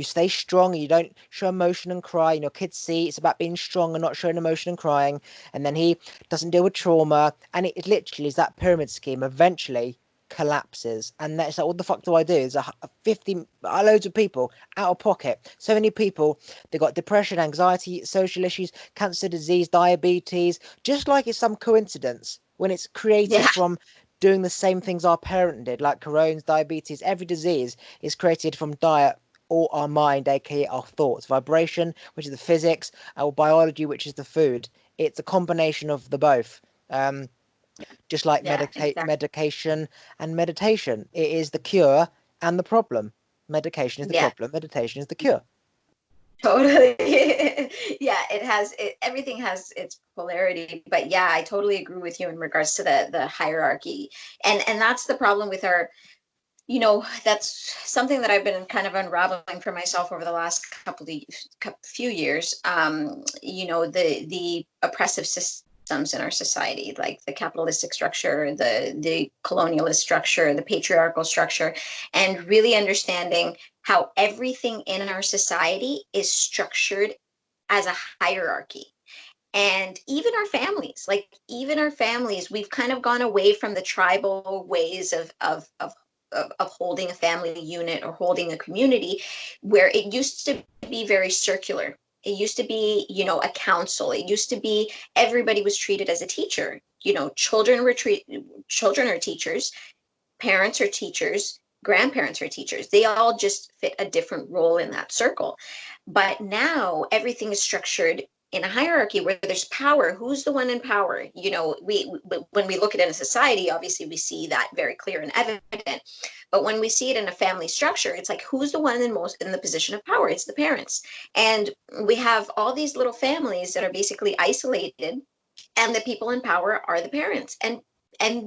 stay strong, and you don't show emotion and cry, and your kids see it's about being strong and not showing emotion and crying, and then he doesn't deal with trauma, and it literally is that pyramid scheme eventually collapses, and that's like, what the fuck do I do? There's 50 loads of people out of pocket, so many people, they've got depression, anxiety, social issues, cancer, disease, diabetes, just like it's some coincidence when it's created Yeah. from doing the same things our parent did, like Crohn's, diabetes. Every disease is created from diet or our mind, aka our thoughts, vibration, which is the physics, our biology, which is the food. It's a combination of the both. Just like Yeah, exactly. medication and meditation, it is the cure and the problem. Medication is the Yeah, problem, meditation is the cure. totally. Yeah, everything has its polarity, but yeah, I totally agree with you in regards to the hierarchy. And that's the problem with our, that's something that I've been kind of unraveling for myself over the last few years. The oppressive systems in our society, like the capitalistic structure, the colonialist structure, the patriarchal structure, and really understanding how everything in our society is structured as a hierarchy. And even our families, we've kind of gone away from the tribal ways of holding a family unit or holding a community, where it used to be very circular. It used to be, a council. It used to be everybody was treated as a teacher. Children are teachers, parents are teachers, grandparents are teachers. They all just fit a different role in that circle. But now everything is structured in a hierarchy where there's power. Who's the one in power? We when we look at it in a society, obviously we see that very clear and evident. But when we see it in a family structure, it's like, who's the one in the position of power? It's the parents. And we have all these little families that are basically isolated, and the people in power are the parents. And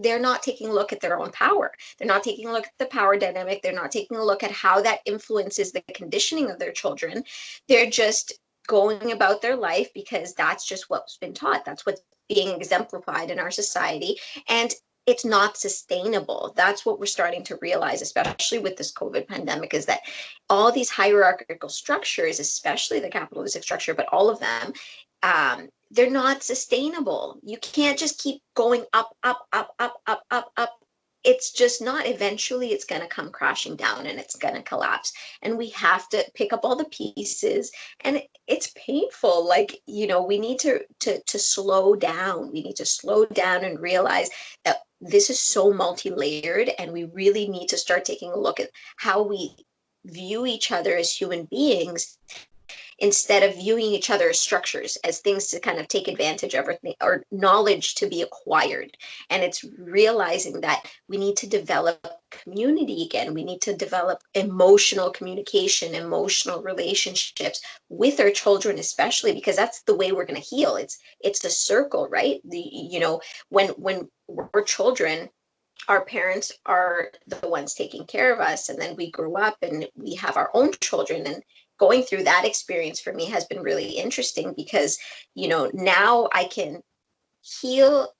they're not taking a look at their own power. They're not taking a look at the power dynamic. They're not taking a look at how that influences the conditioning of their children. They're just going about their life because that's just what's been taught. That's what's being exemplified in our society. And it's not sustainable. That's what we're starting to realize, especially with this COVID pandemic, is that all these hierarchical structures, especially the capitalistic structure, but all of them, they're not sustainable. You can't just keep going up, up, up, up, up, up, up. It's just not. Eventually, it's going to come crashing down and it's going to collapse. And we have to pick up all the pieces. And it's painful. Like, we need to slow down. We need to slow down and realize that this is so multi-layered, and we really need to start taking a look at how we view each other as human beings, instead of viewing each other as structures, as things to kind of take advantage of, or knowledge to be acquired. And it's realizing that we need to develop community again. We need to develop emotional communication, emotional relationships with our children, especially because that's the way we're going to heal. It's the circle, right? When we're children, our parents are the ones taking care of us, and then we grow up and we have our own children. And going through that experience for me has been really interesting because now I can heal.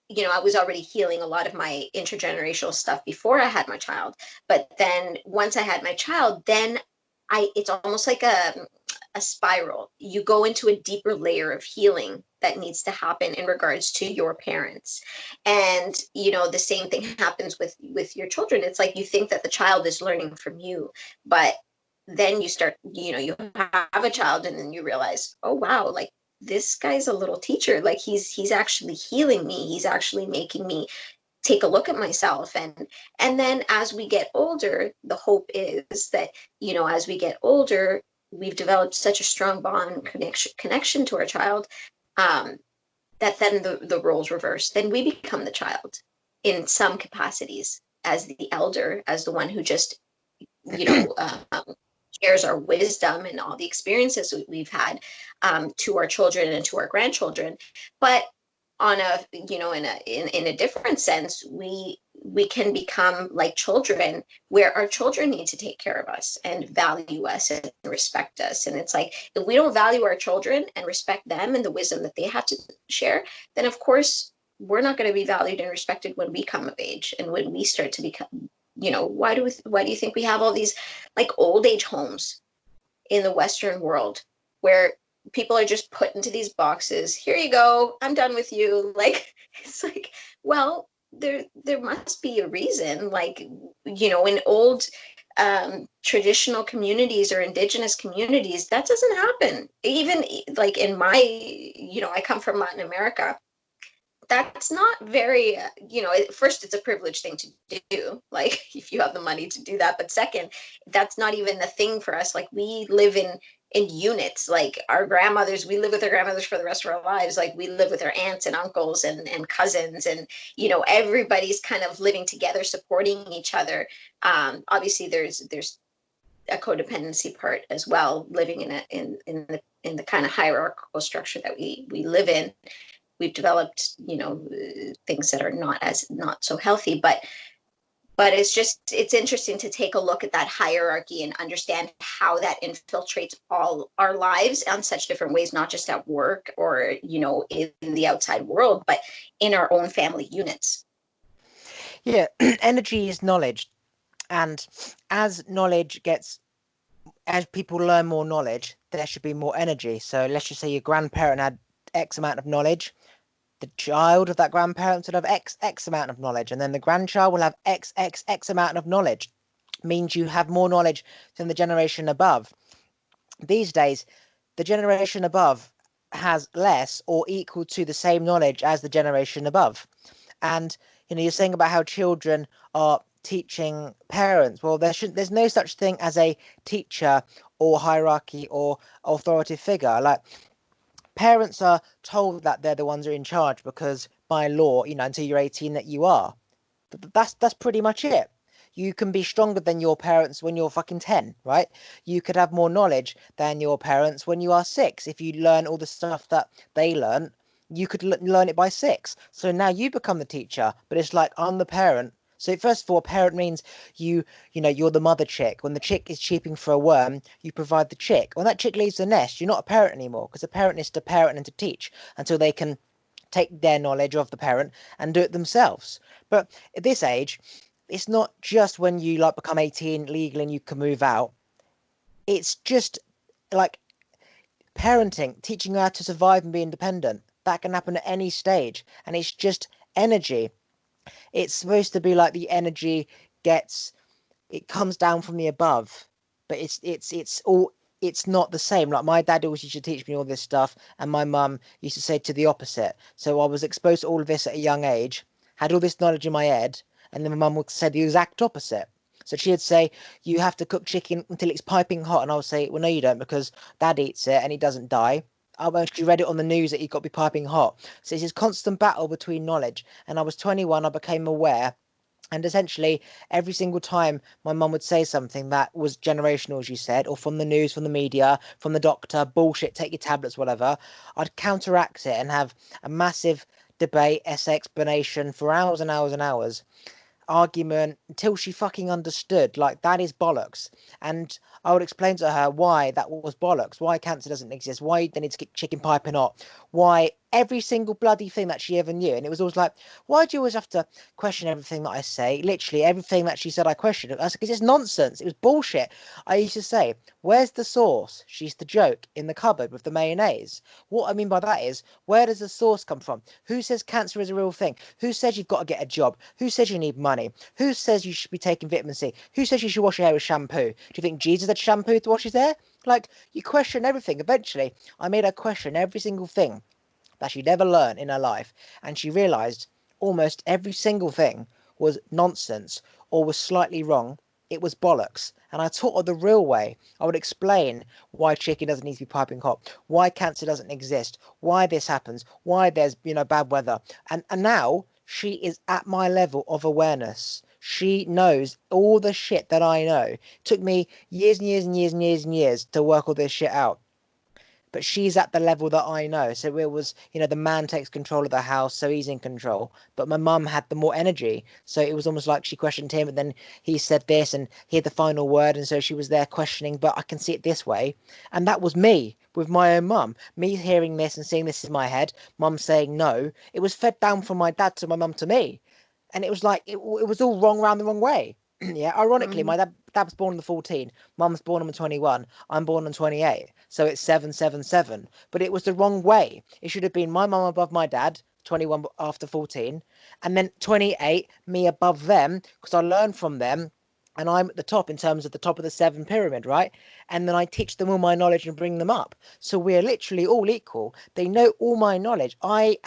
I was already healing a lot of my intergenerational stuff before I had my child, but then once I had my child, then it's almost like a spiral. You go into a deeper layer of healing that needs to happen in regards to your parents. And the same thing happens with your children. It's like you think that the child is learning from you, but then you start, you have a child, and then you realize, oh wow, like this guy's a little teacher. Like he's actually healing me. He's actually making me take a look at myself. And then as we get older, the hope is that as we get older, we've developed such a strong bond connection to our child, that then the roles reverse. Then we become the child in some capacities, as the elder, as the one who just shares our wisdom and all the experiences we've had. to our children and to our grandchildren. But on a, in a different sense, we can become like children, where our children need to take care of us and value us and respect us. And it's like, if we don't value our children and respect them and the wisdom that they have to share, then of course we're not going to be valued and respected when we come of age and when we start to become, why do you think we have all these like old age homes in the Western world, where people are just put into these boxes? Here you go, I'm done with you. Like, it's like, well, there must be a reason. Like, in old traditional communities or indigenous communities, that doesn't happen. Even like in my, I come from Latin America. That's not very, first, it's a privileged thing to do, like, if you have the money to do that. But second, that's not even a thing for us. Like, we live in units. Like, our grandmothers, we live with our grandmothers for the rest of our lives. Like, we live with our aunts and uncles and cousins, and everybody's kind of living together, supporting each other. Obviously there's a codependency part as well, living in the kind of hierarchical structure that we live in. We've developed, things that are not so healthy, but it's interesting to take a look at that hierarchy and understand how that infiltrates all our lives on such different ways, not just at work or, in the outside world, but in our own family units. Yeah, energy is knowledge. And as people learn more knowledge, there should be more energy. So let's just say your grandparent had X amount of knowledge. The child of that grandparent would have X amount of knowledge, and then the grandchild will have X amount of knowledge. Means you have more knowledge than the generation above. These days, the generation above has less or equal to the same knowledge as the generation above. And you're saying about how children are teaching parents. Well, there's no such thing as a teacher or hierarchy or authoritative figure. Like, parents are told that they're the ones who are in charge because by law, until you're 18 that you are. That's pretty much it. You can be stronger than your parents when you're fucking 10, right? You could have more knowledge than your parents when you are 6. If you learn all the stuff that they learn, you could learn it by 6. So now you become the teacher, but it's like, I'm the parent. So first of all, parent means you're the mother chick. When the chick is cheeping for a worm, you provide the chick. When that chick leaves the nest, you're not a parent anymore, because a parent is to parent and to teach until they can take their knowledge of the parent and do it themselves. But at this age, it's not just when you become 18 legal and you can move out. It's just like parenting, teaching you how to survive and be independent. That can happen at any stage, and it's just energy. It's supposed to be like the energy comes down from the above, but it's not the same. Like, my dad always used to teach me all this stuff, and my mum used to say to the opposite. So I was exposed to all of this at a young age, had all this knowledge in my head, and then my mum would say the exact opposite. So she'd say, you have to cook chicken until it's piping hot, and I would say, well, no, you don't, because dad eats it and he doesn't die. I've actually read it on the news that he got to be piping hot. So it's this constant battle between knowledge. And I was 21, I became aware. And essentially, every single time my mum would say something that was generational, as you said, or from the news, from the media, from the doctor, bullshit, take your tablets, whatever, I'd counteract it and have a massive debate, essay, explanation for hours and hours and hours. Argument until she fucking understood, like, that is bollocks. And I would explain to her why that was bollocks, why cancer doesn't exist, why they need to get chicken piping hot, why every single bloody thing that she ever knew. And it was always like, why do you always have to question everything that I say? Literally everything that she said I questioned. I said, because it's nonsense, it was bullshit. I used to say, where's the sauce? She's the joke in the cupboard with the mayonnaise. What I mean by that is, where does the sauce come from? Who says cancer is a real thing? Who says you've got to get a job? Who says you need money? Who says you should be taking vitamin C? Who says you should wash your hair with shampoo? Do you think Jesus had shampoo to wash his hair? Like, you question everything. Eventually, I made her question every single thing that she'd ever learned in her life, and she realised almost every single thing was nonsense or was slightly wrong. It was bollocks. And I taught her the real way. I would explain why chicken doesn't need to be piping hot, why cancer doesn't exist, why this happens, why there's bad weather. And now she is at my level of awareness. She knows all the shit that I know. It took me years and years and years and years and years to work all this shit out. but she's at the level that I know. So it was, the man takes control of the house, so he's in control. But my mum had the more energy. So it was almost like she questioned him, and then he said this, and he had the final word. And so she was there questioning, but I can see it this way. And that was me with my own mum. Me hearing this and seeing this in my head, mum saying no. It was fed down from my dad to my mum to me. And it was like, it was all wrong round the wrong way. Yeah, ironically, Mhm. my dad was born on the 14th, mum's born on the 21, I'm born on 28, so it's 777. But it was the wrong way. It should have been my mum above my dad, 21 after 14, and then 28, me above them, because I learned from them, and I'm at the top in terms of the top of the 7 pyramid, right? And then I teach them all my knowledge and bring them up. So we're literally all equal. They know all my knowledge. I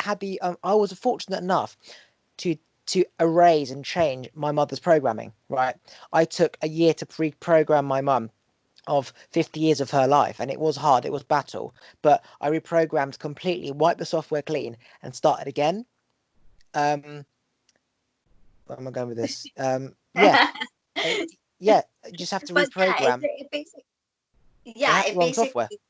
was fortunate enough to erase and change my mother's programming, right? I took a year to pre-program my mum of 50 years of her life, and it was hard, it was battle, but I reprogrammed completely, wiped the software clean, and started again. Where am I going with this? Yeah, yeah, you just have to But yeah, reprogram. it basically, They yeah, had the it wrong software. basically,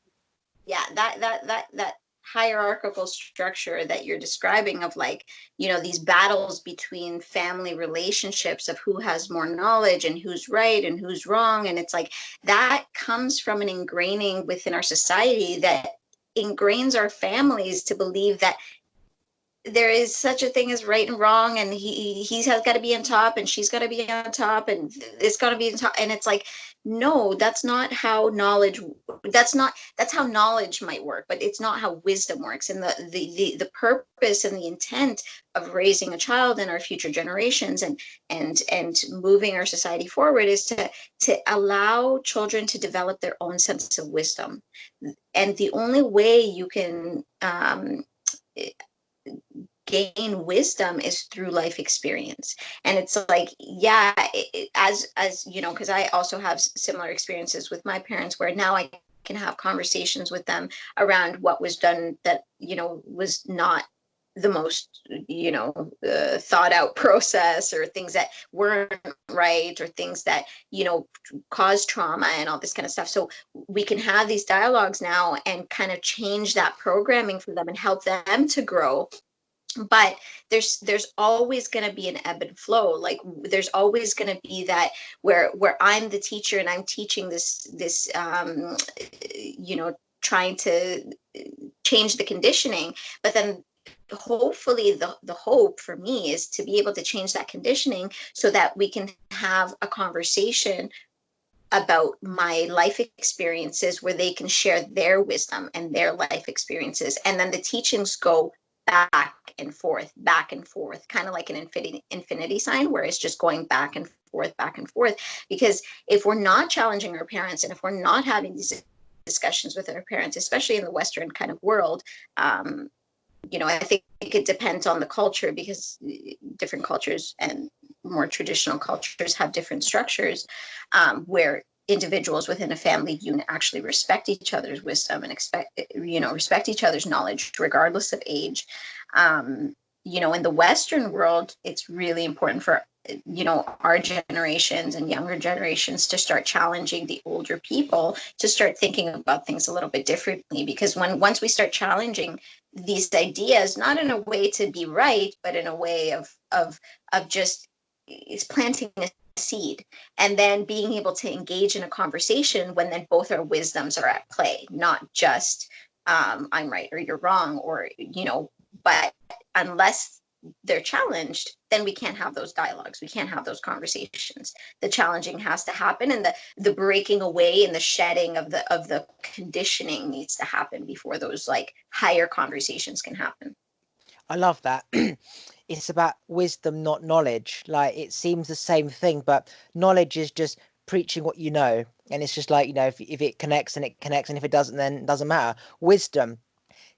yeah, that hierarchical structure that you're describing of, like, these battles between family relationships of who has more knowledge and who's right and who's wrong, and it's like that comes from an ingraining within our society that ingrains our families to believe that there is such a thing as right and wrong, and he has got to be on top and she's got to be on top and it's got to be on top, and it's like, no, that's not how knowledge, that's how knowledge might work, but it's not how wisdom works. And the purpose and the intent of raising a child and our future generations and moving our society forward is to allow children to develop their own sense of wisdom. And the only way you can gain wisdom is through life experience. And it's like, yeah, as because I also have similar experiences with my parents, where now I can have conversations with them around what was done that was not the most thought out process, or things that weren't right, or things that cause trauma and all this kind of stuff. So we can have these dialogues now and kind of change that programming for them and help them to grow. But there's always going to be an ebb and flow. Like, there's always going to be that where I'm the teacher and I'm teaching this trying to change the conditioning, but then hopefully the hope for me is to be able to change that conditioning so that we can have a conversation about my life experiences where they can share their wisdom and their life experiences, and then the teachings go back and forth, kind of like an infinity sign, where it's just going back and forth. Because if we're not challenging our parents, and if we're not having these discussions with our parents, especially in the Western kind of world, I think it depends on the culture, because different cultures and more traditional cultures have different structures, where individuals within a family unit actually respect each other's wisdom and respect each other's knowledge regardless of age. In the Western world, it's really important for our generations and younger generations to start challenging the older people to start thinking about things a little bit differently, because once we start challenging these ideas, not in a way to be right, but in a way of just, it's planting a seed, and then being able to engage in a conversation when then both our wisdoms are at play, not just I'm right or you're wrong, or but unless they're challenged, then we can't have those dialogues, we can't have those conversations. The challenging has to happen, and the breaking away and the shedding of the conditioning needs to happen before those like higher conversations can happen. I love that. It's about wisdom, not knowledge. Like, it seems the same thing, but knowledge is just preaching what you know. And it's just like, if it connects, and it connects, and if it doesn't, then it doesn't matter. Wisdom,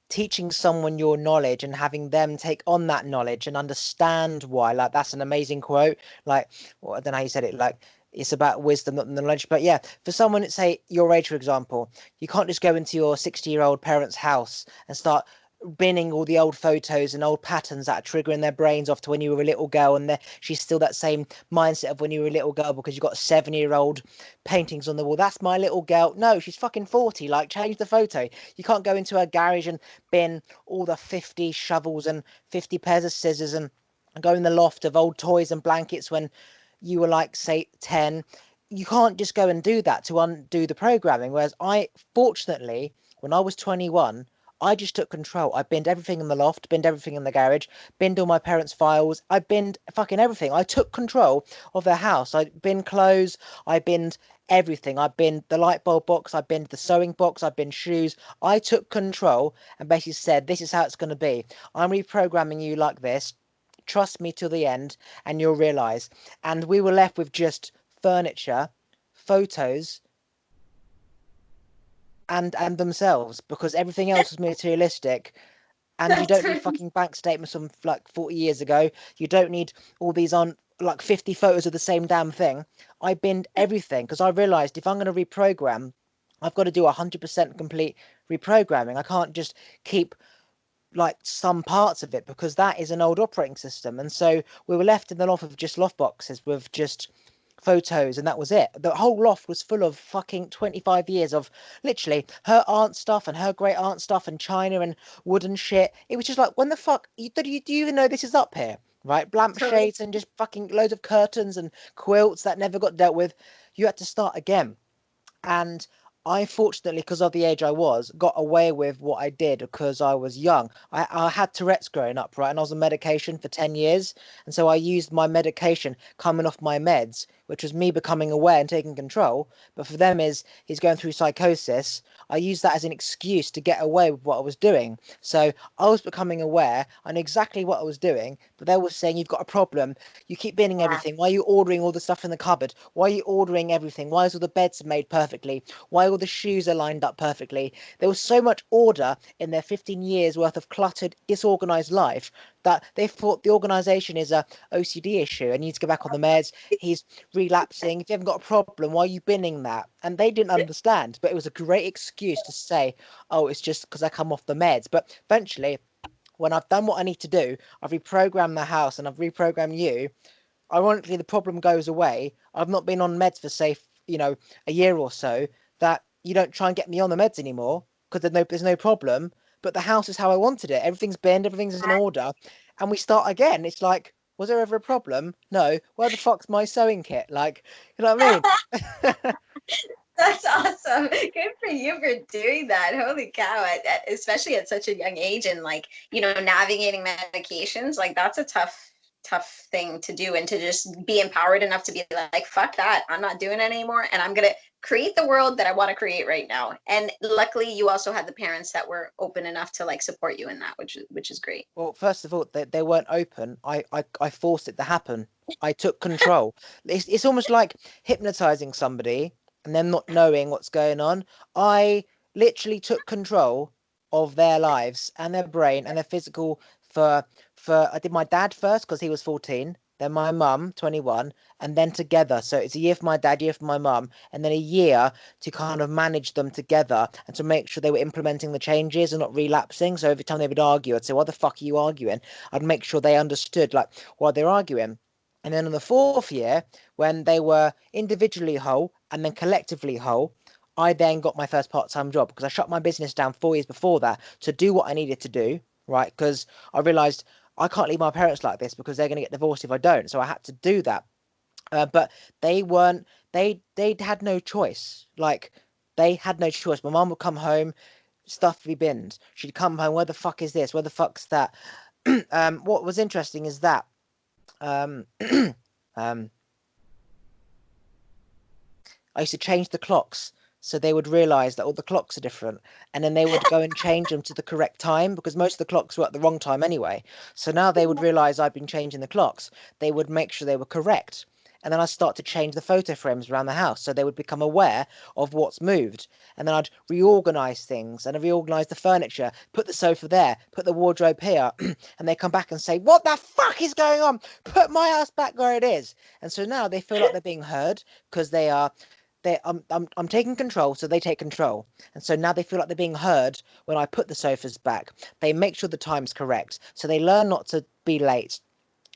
teaching someone your knowledge and having them take on that knowledge and understand why. Like, that's an amazing quote. Like, well, I don't know how you said it. Like, it's about wisdom, not knowledge. But yeah, for someone, say your age, for example, you can't just go into your 60-year-old parents' house and start binning all the old photos and old patterns that are triggering their brains off to when you were a little girl, and she's still that same mindset of when you were a little girl because you've got 7-year-old paintings on the wall. That's my little girl. No, she's fucking 40. Like, change the photo. You can't go into a garage and bin all the 50 shovels and 50 pairs of scissors and go in the loft of old toys and blankets when you were like, say, 10. You can't just go and do that to undo the programming. Whereas fortunately, when I was 21, I just took control. I binned everything in the loft, binned everything in the garage, binned all my parents' files. I binned fucking everything. I took control of their house. I binned clothes. I binned everything. I binned the light bulb box. I binned the sewing box. I binned shoes. I took control and basically said, this is how it's going to be. I'm reprogramming you like this. Trust me till the end, and you'll realize. And we were left with just furniture, photos, and themselves, because everything else was materialistic. And you That's don't need fucking bank statements from like 40 years ago. You don't need all these on like 50 photos of the same damn thing. I binned everything because I realized if I'm going to reprogram, I've got to do 100% complete reprogramming. I can't just keep like some parts of it because that is an old operating system. And so we were left in the loft of just loft boxes with just photos, and that was it. The whole loft was full of fucking 25 years of literally her aunt stuff and her great aunt stuff and china and wooden shit. It was just like, when the fuck do you even know this is up here? Right, totally. lampshades and just fucking loads of curtains and quilts that never got dealt with. You had to start again. And I, fortunately, because of the age I was, got away with what I did because I was young. I had Tourette's growing up, right? And I was on medication for 10 years. And so I used my medication coming off my meds, which was me becoming aware and taking control. But for them is he's going through psychosis. I used that as an excuse to get away with what I was doing. So I was becoming aware. I knew exactly what I was doing. But they were saying, you've got a problem. You keep binning Yeah. everything. Why are you ordering all the stuff in the cupboard? Why are you ordering everything? Why is all the beds made perfectly? Why all the shoes are lined up perfectly? There was so much order in their 15 years worth of cluttered, disorganized life that they thought the organization is a OCD issue and you need to go back on the meds. He's relapsing. If you haven't got a problem, why are you binning that? And they didn't understand, but it was a great excuse to say, oh, it's just because I come off the meds. But eventually, when I've done what I need to do, I've reprogrammed the house and I've reprogrammed you. Ironically, the problem goes away. I've not been on meds for, say, a year or so. That you don't try and get me on the meds anymore because there's no problem. But the house is how I wanted it. Everything's binned, everything's in order, and we start again. It's like, was there ever a problem? No. Where the fuck's my sewing kit? Like, you know what I mean? That's awesome. Good for you for doing that. Holy cow. Especially at such a young age and like, navigating medications, like that's a tough thing to do, and to just be empowered enough to be like, fuck that. I'm not doing it anymore. And I'm going to create the world that I want to create right now. And luckily you also had the parents that were open enough to like support you in that, which is great. Well, first of all, they weren't open. I forced it to happen. I took control. It's almost like hypnotizing somebody and them not knowing what's going on. I literally took control of their lives and their brain and their physical for I did my dad first because he was 14, then my mum, 21, and then together. So it's a year for my dad, year for my mum, and then a year to kind of manage them together and to make sure they were implementing the changes and not relapsing. So every time they would argue, I'd say, "What the fuck are you arguing?" I'd make sure they understood like why they're arguing. And then in the fourth year, when they were individually whole and then collectively whole, I then got my first part-time job because I shut my business down 4 years before that to do what I needed to do, right? Because I realized I can't leave my parents like this because they're going to get divorced if I don't. So I had to do that. But they weren't. They had no choice. Like they had no choice. My mum would come home, stuff would be binned. She'd come home. Where the fuck is this? Where the fuck's that? What was interesting is that um, um, I used to change the clocks so they would realize that all the clocks are different, and then they would go and change them to the correct time because most of the clocks were at the wrong time anyway. So now they would realize I'd been changing the clocks. They would make sure they were correct. And then I start to change the photo frames around the house so they would become aware of what's moved. And then I'd reorganize things and reorganize the furniture, put the sofa there, put the wardrobe here, and they come back and say, "What the fuck is going on? Put my ass back where it is." And so now they feel like they're being heard because I'm taking control, so they take control. And so now they feel like they're being heard when I put the sofas back. They make sure the time's correct. So they learn not to be late.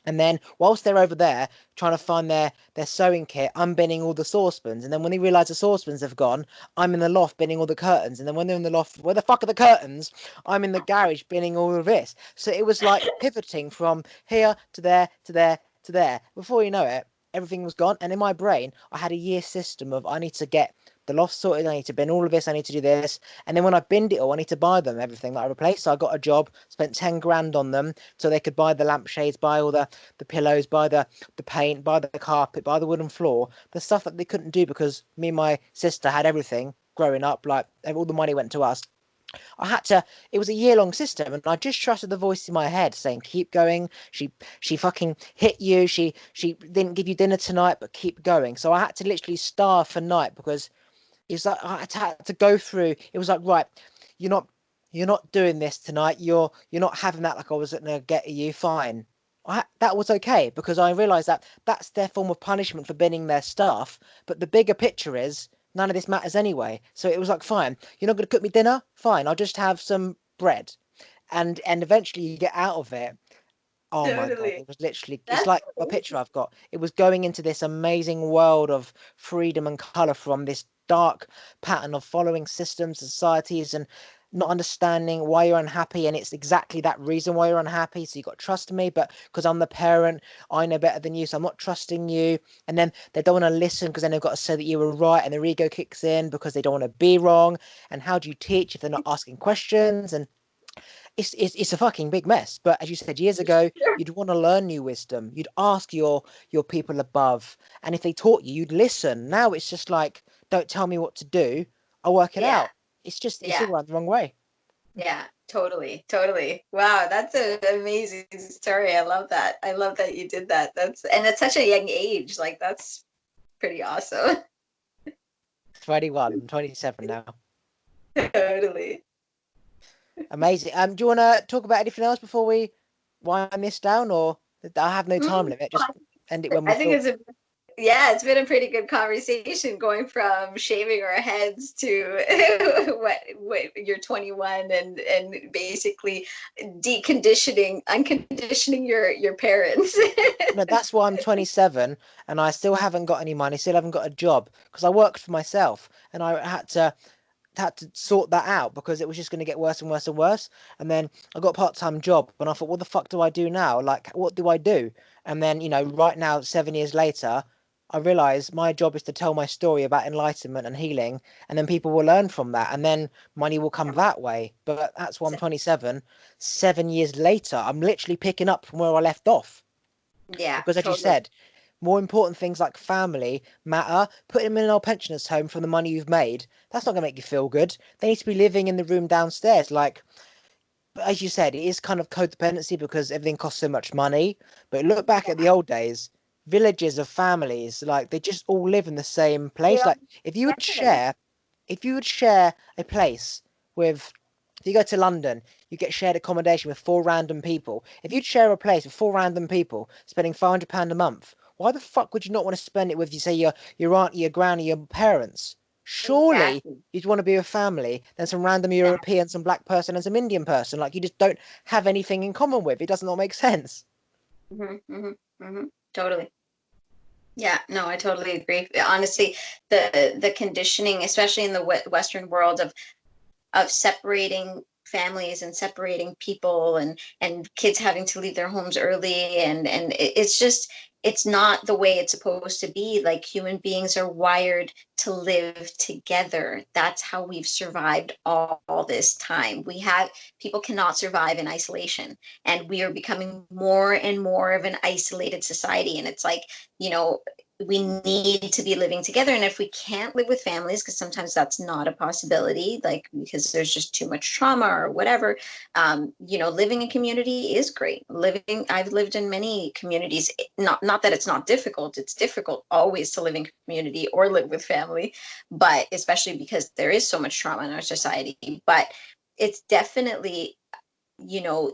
And then whilst they're over there trying to find their sewing kit, I'm binning all the saucepans. And then when they realise the saucepans have gone, I'm in the loft binning all the curtains. And then when they're in the loft, where the fuck are the curtains? I'm in the garage binning all of this. So it was like pivoting from here to there to there to there. Before you know it, everything was gone. And in my brain, I had a year system of I need to get the loft sorted, I need to bin all of this, I need to do this. And then when I binned it all, I need to buy them everything that I replaced. So I got a job, spent 10 grand on them so they could buy the lampshades, buy all the pillows, buy the paint, buy the carpet, buy the wooden floor, the stuff that they couldn't do because me and my sister had everything growing up, like all the money went to us. I had to. It was a year-long system, and I just trusted the voice in my head saying, "Keep going." She fucking hit you. She didn't give you dinner tonight, but keep going. So I had to literally starve for night because it's like I had to go through. It was like, right, you're not doing this tonight. You're not having that like I was gonna get you. Fine. That was okay because I realised that that's their form of punishment for binning their stuff. But the bigger picture is none of this matters anyway. So it was like, fine, you're not going to cook me dinner? Fine, I'll just have some bread. And eventually you get out of it. Oh my God, Totally. it was literally, it's That's like a picture I've got. It was going into this amazing world of freedom and colour from this dark pattern of following systems, societies, and not understanding why you're unhappy. And it's exactly that reason why you're unhappy. So you got to trust me, but because I'm the parent, I know better than you. So I'm not trusting you. And then they don't want to listen because then they've got to say that you were right. And their ego kicks in because they don't want to be wrong. And how do you teach if they're not asking questions? And it's a fucking big mess. But as you said years ago, you'd want to learn new wisdom. You'd ask your people above, and if they taught you, you'd listen. Now it's just like, don't tell me what to do. I'll work it yeah, out. It's all yeah, run the wrong way. yeah. Totally, totally. Wow, that's an amazing story. I love that. I love that you did that. That's and at such a young age. Like that's pretty awesome. 21. I'm 27 now. Totally. Amazing. Do you want to talk about anything else before we wind this down, or I have no time Mm, limit? Just end it when we I think feel. it's a yeah, it's been a pretty good conversation going from shaving our heads to what you're 21 and basically deconditioning, unconditioning your parents. No, that's why I'm 27 and I still haven't got any money, still haven't got a job because I worked for myself and I had to sort that out because it was just going to get worse and worse and worse. And then I got a part-time job and I thought, what the fuck do I do now? Like, what do I do? And then, right now, 7 years later, I realize my job is to tell my story about enlightenment and healing, and then people will learn from that, and then money will come that way. But that's why I'm 27. 7 years later, I'm literally picking up from where I left off. Yeah, Because as you totally. said, more important things like family matter. Put them in an old pensioners home from the money you've made. That's not going to make you feel good. They need to be living in the room downstairs. Like, but as you said, it is kind of codependency because everything costs so much money. But look back at the old days, villages of families, like they just all live in the same place. Yeah, Like definitely. if you would share a place with, if you go to London, you get shared accommodation with four random people. If you'd share a place with four random people, spending £500 a month, why the fuck would you not want to spend it with, you say, your auntie, your granny, your parents? Surely Exactly. you'd want to be with family than some random Exactly. European, some black person, and some Indian person. Like you just don't have anything in common with. It does not make sense. Totally. Yeah, no, I totally agree. Honestly, the conditioning, especially in the Western world of separating families and separating people and kids having to leave their homes early and it's just it's not the way it's supposed to be. Like human beings are wired to live together. That's how we've survived all this time. We have people cannot survive in isolation, and we are becoming more and more of an isolated society. And it's like, you know, we need to be living together. And if we can't live with families, because sometimes that's not a possibility, like because there's just too much trauma or whatever, living in community is great. I've lived in many communities. Not that it's not difficult. It's difficult always to live in community or live with family, but especially because there is so much trauma in our society. But it's definitely you know,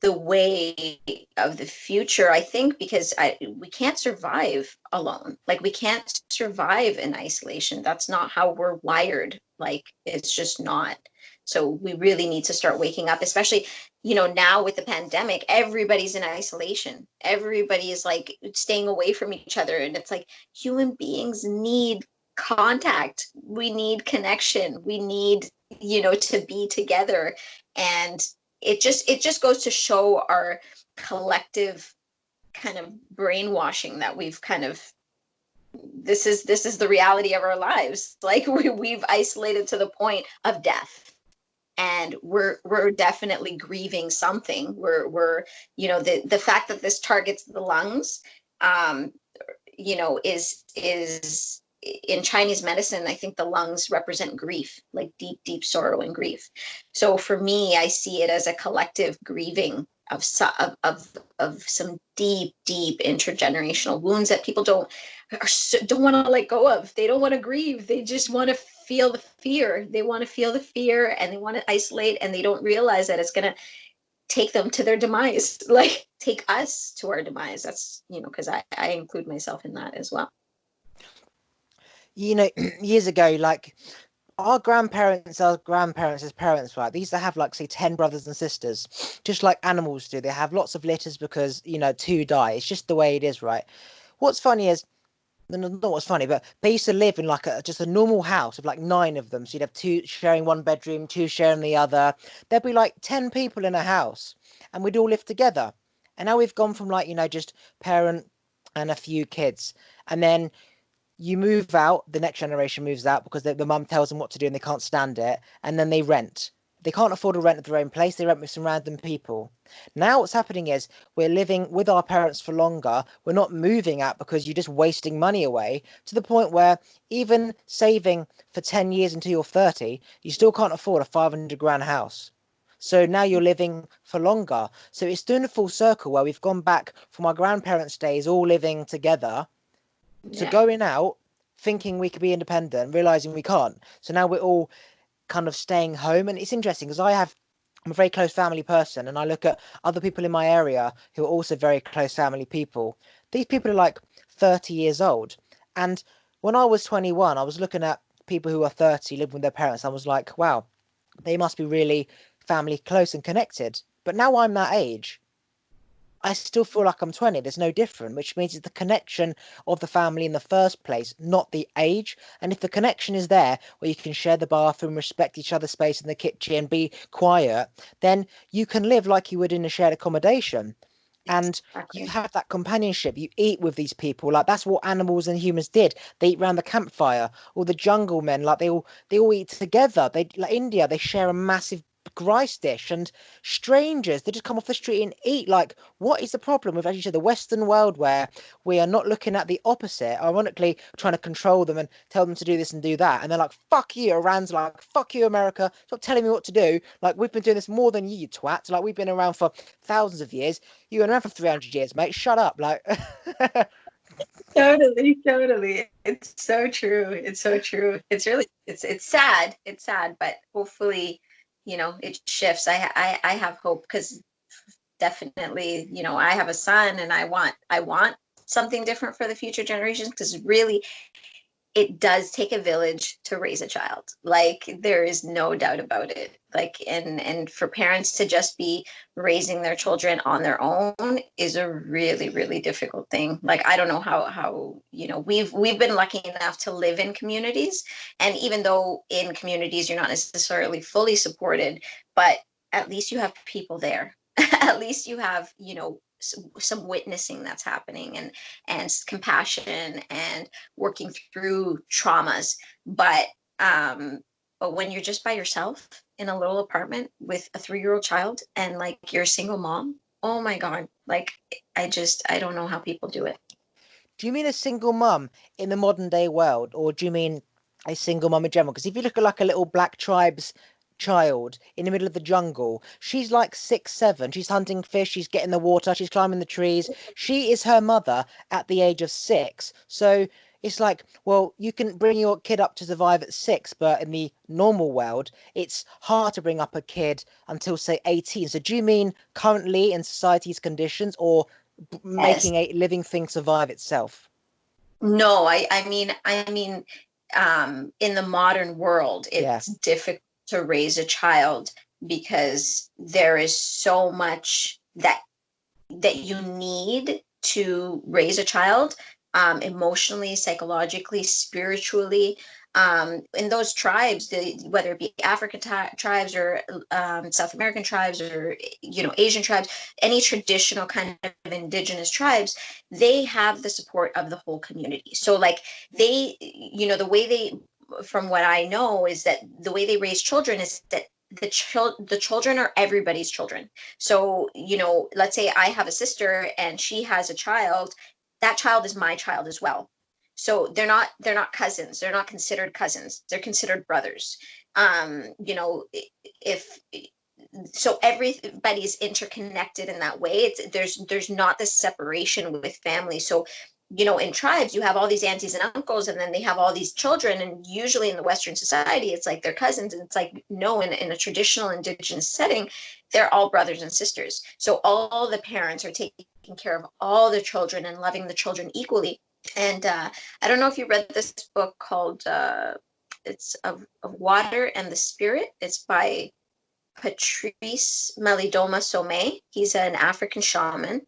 the way of the future, I think, because we can't survive alone. Like, we can't survive in isolation. That's not how we're wired. Like, it's just not. So we really need to start waking up, especially, now with the pandemic, everybody's in isolation. Everybody is like staying away from each other. And it's like human beings need contact. We need connection. We need, to be together. And it just goes to show our collective kind of brainwashing that we've kind of this is the reality of our lives. Like, we've isolated to the point of death, and we're definitely grieving something. We're the fact that this targets the lungs, um is in Chinese medicine, I think the lungs represent grief, like deep, deep sorrow and grief. So for me, I see it as a collective grieving of some deep, deep intergenerational wounds that people don't want to let go of. They don't want to grieve. They just want to feel the fear. They want to feel the fear, and they want to isolate, and they don't realize that it's going to take them to their demise, like take us to our demise. That's, because I include myself in that as well. Years ago, like our grandparents' parents, right? They used to have like, say, 10 brothers and sisters, just like animals do. They have lots of litters because, two die. It's just the way it is, right? What's funny is, not what's funny, but they used to live in like just a normal house of like 9 of them. So you'd have two sharing one bedroom, two sharing the other. There'd be like 10 people in a house, and we'd all live together. And now we've gone from like, just parent and a few kids. And then you move out, the next generation moves out because the mum tells them what to do and they can't stand it, and then they rent. They can't afford to rent at their own place, they rent with some random people. Now what's happening is we're living with our parents for longer, we're not moving out because you're just wasting money away, to the point where even saving for 10 years until you're 30, you still can't afford a 500 grand house. So now you're living for longer. So it's doing a full circle where we've gone back from our grandparents' days all living together to Yeah. going out thinking we could be independent, realizing we can't. So now we're all kind of staying home. And it's interesting because I'm a very close family person, and I look at other people in my area who are also very close family people. These people are like 30 years old. And when I was 21, I was looking at people who are 30 living with their parents. I was like, wow, they must be really family close and connected. But now I'm that age, I still feel like I'm 20. There's no different, which means it's the connection of the family in the first place, not the age. And if the connection is there, where you can share the bathroom, respect each other's space in the kitchen, be quiet, then you can live like you would in a shared accommodation. And you Exactly. have that companionship. You eat with these people. Like that's what animals and humans did. They eat around the campfire. Or the jungle men, like they all eat together. They like India, they share a massive rice dish, and strangers they just come off the street and eat. Like, what is the problem with, as you said, the Western world where we are not looking at the opposite, ironically trying to control them and tell them to do this and do that, and they're like, fuck you. Iran's like, fuck you, America, stop telling me what to do. Like, we've been doing this more than you twat. Like, we've been around for thousands of years. You've been around for 300 years, mate. Shut up. Like Totally, totally. It's so true. It's so true. It's sad. It's sad, but hopefully, it shifts. I have hope, because definitely, I have a son, and I want something different for the future generations, because really it does take a village to raise a child. Like, there is no doubt about it. Like, and for parents to just be raising their children on their own is a really, really difficult thing. Like, I don't know how we've been lucky enough to live in communities, and even though in communities you're not necessarily fully supported, but at least you have people there. At least you have, some witnessing that's happening, and compassion, and working through traumas. Um but when you're just by yourself in a little apartment with a 3-year-old child, and like you're a single mom, oh my god, like, I don't know how people do it. do you mean a single mum in the modern day world, or do you mean a single mum in general? Because if you look at like a little black tribe's child in the middle of the jungle, she's like 6, 7. She's hunting fish, she's getting the water, she's climbing the trees. She is her mother at the age of 6. So It's like, well, you can bring your kid up to survive at 6, but in the normal world, it's hard to bring up a kid until, say, 18. So do you mean currently in society's conditions, or Yes. making a living thing survive itself? No, I mean, in the modern world, Yeah. it's difficult to raise a child because there is so much that you need to raise a child, emotionally, psychologically, spiritually. In those tribes, whether it be African tribes or South American tribes or Asian tribes, any traditional kind of indigenous tribes, they have the support of the whole community. So like the way they, from what I know, is that the way they raise children is that the children are everybody's children. So, let's say I have a sister and she has a child, that child is my child as well. So they're not cousins. They're not considered cousins. They're considered brothers. If so everybody's interconnected in that way. There's not this separation with family. So in tribes you have all these aunties and uncles, and then they have all these children, and usually in the Western society it's like they're cousins, and it's like, no, in a traditional indigenous setting they're all brothers and sisters. So all the parents are taking care of all the children and loving the children equally. And I don't know if you read this book called it's of Water and the Spirit. It's by Patrice Malidoma Somé. He's an African shaman.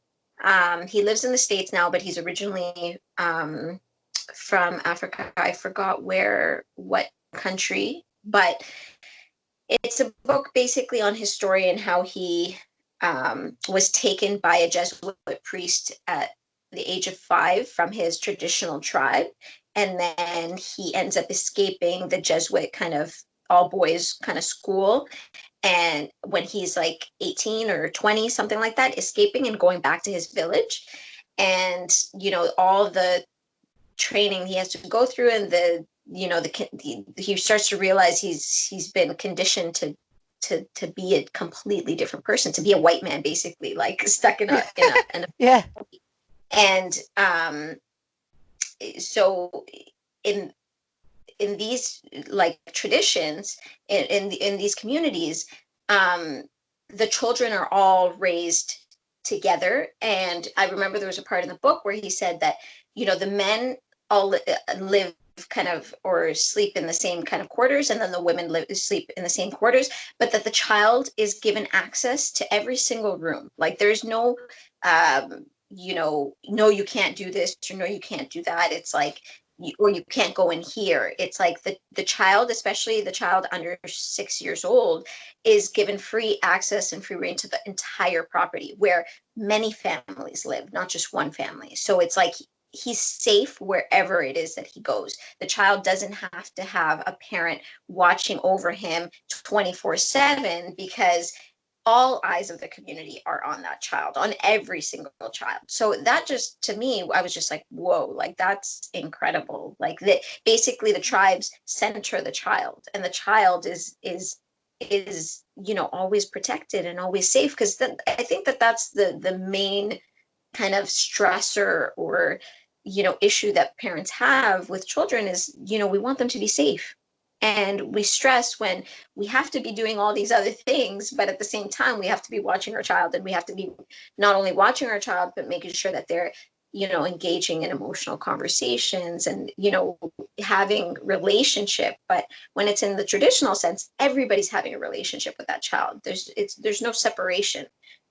He lives in the States now, but he's originally from Africa. I forgot what country, but it's a book basically on his story and how he was taken by a Jesuit priest at the age of 5 from his traditional tribe. And then he ends up escaping the Jesuit kind of all boys kind of school, and when he's like 18 or 20, something like that, escaping and going back to his village. And all the training he has to go through, and he starts to realize he's been conditioned to be a completely different person, to be a white man, basically, like stuck in a Yeah. and so in these like traditions, in these communities, um, the children are all raised together. And I remember there was a part in the book where he said that the men all live kind of or sleep in the same kind of quarters, and then the women sleep in the same quarters, but that the child is given access to every single room. Like there's no no, you can't do this, or no, you can't do that. It's like, or you can't go in here. It's like the child, especially the child under 6 years old, is given free access and free reign to the entire property, where many families live, not just one family. So it's like he's safe wherever it is that he goes. The child doesn't have to have a parent watching over him 24/7, because all eyes of the community are on that child, on every single child. So that, just to me, I was just like, whoa, like that's incredible. Like that, basically the tribes center the child, and the child is always protected and always safe, because I think that's the main kind of stressor or issue that parents have with children is, we want them to be safe. And we stress when we have to be doing all these other things, but at the same time we have to be watching our child, and we have to be not only watching our child but making sure that they're engaging in emotional conversations and having relationship. But when it's in the traditional sense, everybody's having a relationship with that child. There's no separation.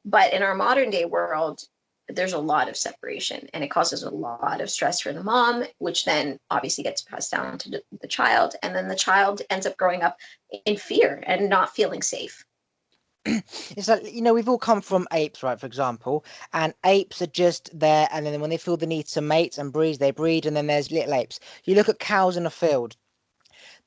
But in our modern day world, there's a lot of separation, and it causes a lot of stress for the mom, which then obviously gets passed down to the child, and then the child ends up growing up in fear and not feeling safe. It's like, we've all come from apes, right? For example, and apes are just there, and then when they feel the need to mate and breed, they breed, and then there's little apes. You look at cows in a field,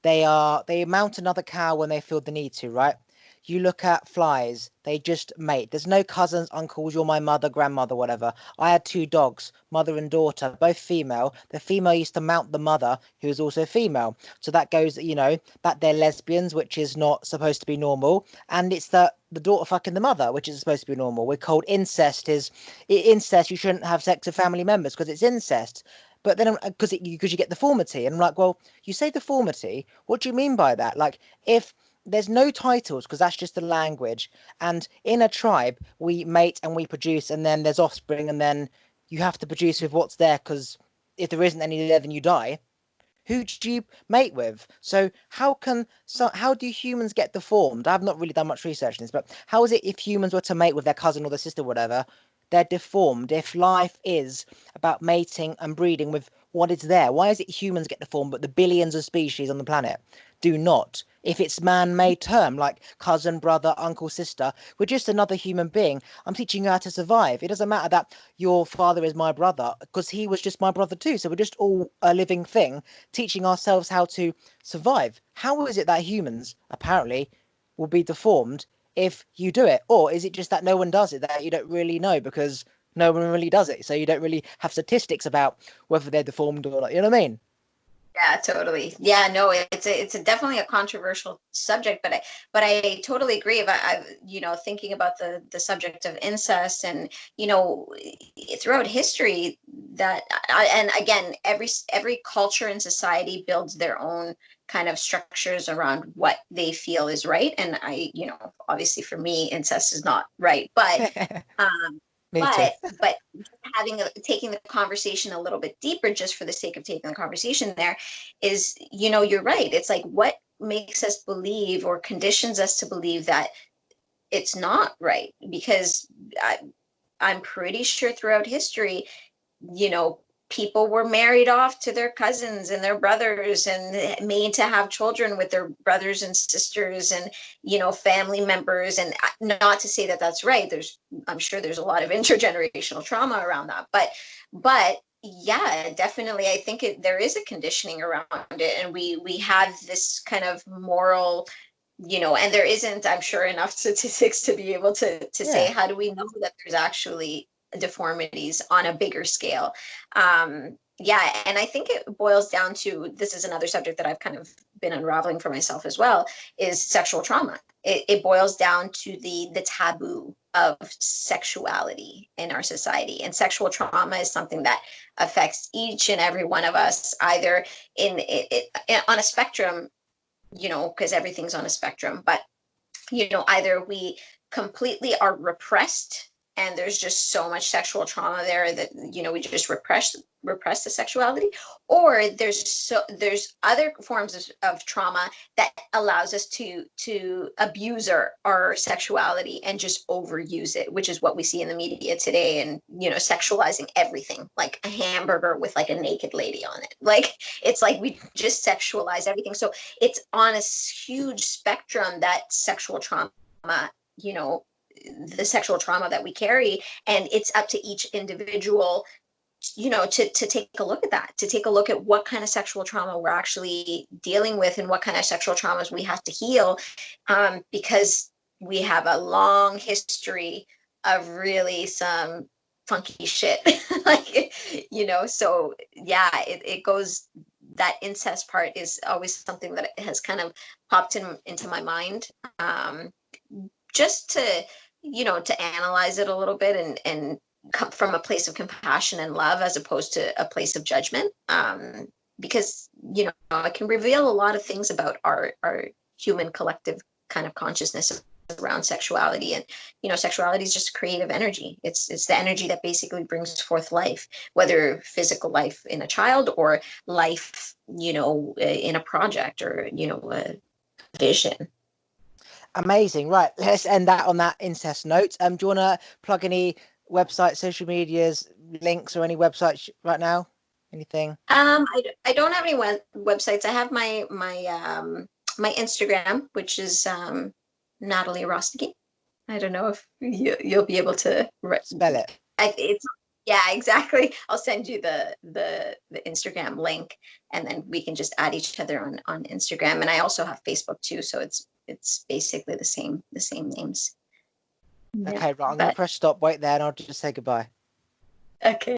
they mount another cow when they feel the need to, right? You look at flies, they just mate. There's no cousins, uncles, you're my mother, grandmother, whatever. I had 2 dogs, mother and daughter, both female. The female used to mount the mother, who is also female. So that goes, that they're lesbians, which is not supposed to be normal. And it's the daughter fucking the mother, which is supposed to be normal. We're called incest. Incest, you shouldn't have sex with family members because it's incest. But then because you get deformity, and I'm like, well, you say deformity, what do you mean by that? Like, if there's no titles, because that's just the language, and in a tribe we mate and we produce, and then there's offspring, and then you have to produce with what's there, because if there isn't any there, then you die. Who do you mate with? So how do humans get deformed? I've not really done much research on this, but how is it if humans were to mate with their cousin or their sister, or whatever, they're deformed? If life is about mating and breeding with what is there, why is it humans get deformed, but the billions of species on the planet do not? If it's man-made term like cousin, brother, uncle, sister, we're just another human being. I'm teaching you how to survive. It doesn't matter that your father is my brother, because he was just my brother too. So we're just all a living thing teaching ourselves how to survive. How is it that humans apparently will be deformed if you do it? Or is it just that no one does it, that you don't really know because no one really does it? So you don't really have statistics about whether they're deformed or not. You know what I mean? Yeah, totally. Yeah, no, it's definitely a controversial subject, but I totally agree. But thinking about the subject of incest, and throughout history, and again, every culture and society builds their own kind of structures around what they feel is right. And obviously for me, incest is not right, um, Me too. but taking the conversation a little bit deeper, just for the sake of taking the conversation, there is, you're right. It's like, what makes us believe or conditions us to believe that it's not right? Because I'm pretty sure throughout history, you know, people were married off to their cousins and their brothers and made to have children with their brothers and sisters and, family members. And not to say that that's right. I'm sure there's a lot of intergenerational trauma around that. But yeah, definitely. I think there is a conditioning around it. And we have this kind of moral, and there isn't, I'm sure, enough statistics to be able to say, Yeah. how do we know that there's actually deformities on a bigger scale? Yeah, and I think it boils down to, this is another subject that I've kind of been unraveling for myself as well, is sexual trauma. It boils down to the taboo of sexuality in our society, and sexual trauma is something that affects each and every one of us, either on a spectrum, because everything's on a spectrum, but either we completely are repressed, and there's just so much sexual trauma there that we just repress the sexuality, or there's other forms of trauma that allows us to abuse our sexuality and just overuse it, which is what we see in the media today, and sexualizing everything, like a hamburger with like a naked lady on it. Like, it's like we just sexualize everything. So it's on a huge spectrum, that sexual trauma, you know, the sexual trauma that we carry. And it's up to each individual, to take a look at that, to take a look at what kind of sexual trauma we're actually dealing with, and what kind of sexual traumas we have to heal, because we have a long history of really some funky shit. Like, so yeah, it goes, that incest part is always something that has kind of popped into my mind, just to analyze it a little bit, and come from a place of compassion and love, as opposed to a place of judgment, because it can reveal a lot of things about our human collective kind of consciousness around sexuality. And sexuality is just creative energy. It's the energy that basically brings forth life, whether physical life in a child, or life in a project, or a vision. Amazing. Right. Let's end that on that incest note. Do you want to plug any websites, social medias, links, or any websites right now? Anything? I don't have any websites. I have my Instagram, which is Nathalie Arostegui. I don't know if you'll be able to. Spell it. It's, yeah, exactly. I'll send you the Instagram link, and then we can just add each other on Instagram. And I also have Facebook too, so it's basically the same names. Yeah, Okay, right. I'm going to but press stop. Wait there, and I'll just say goodbye. okay.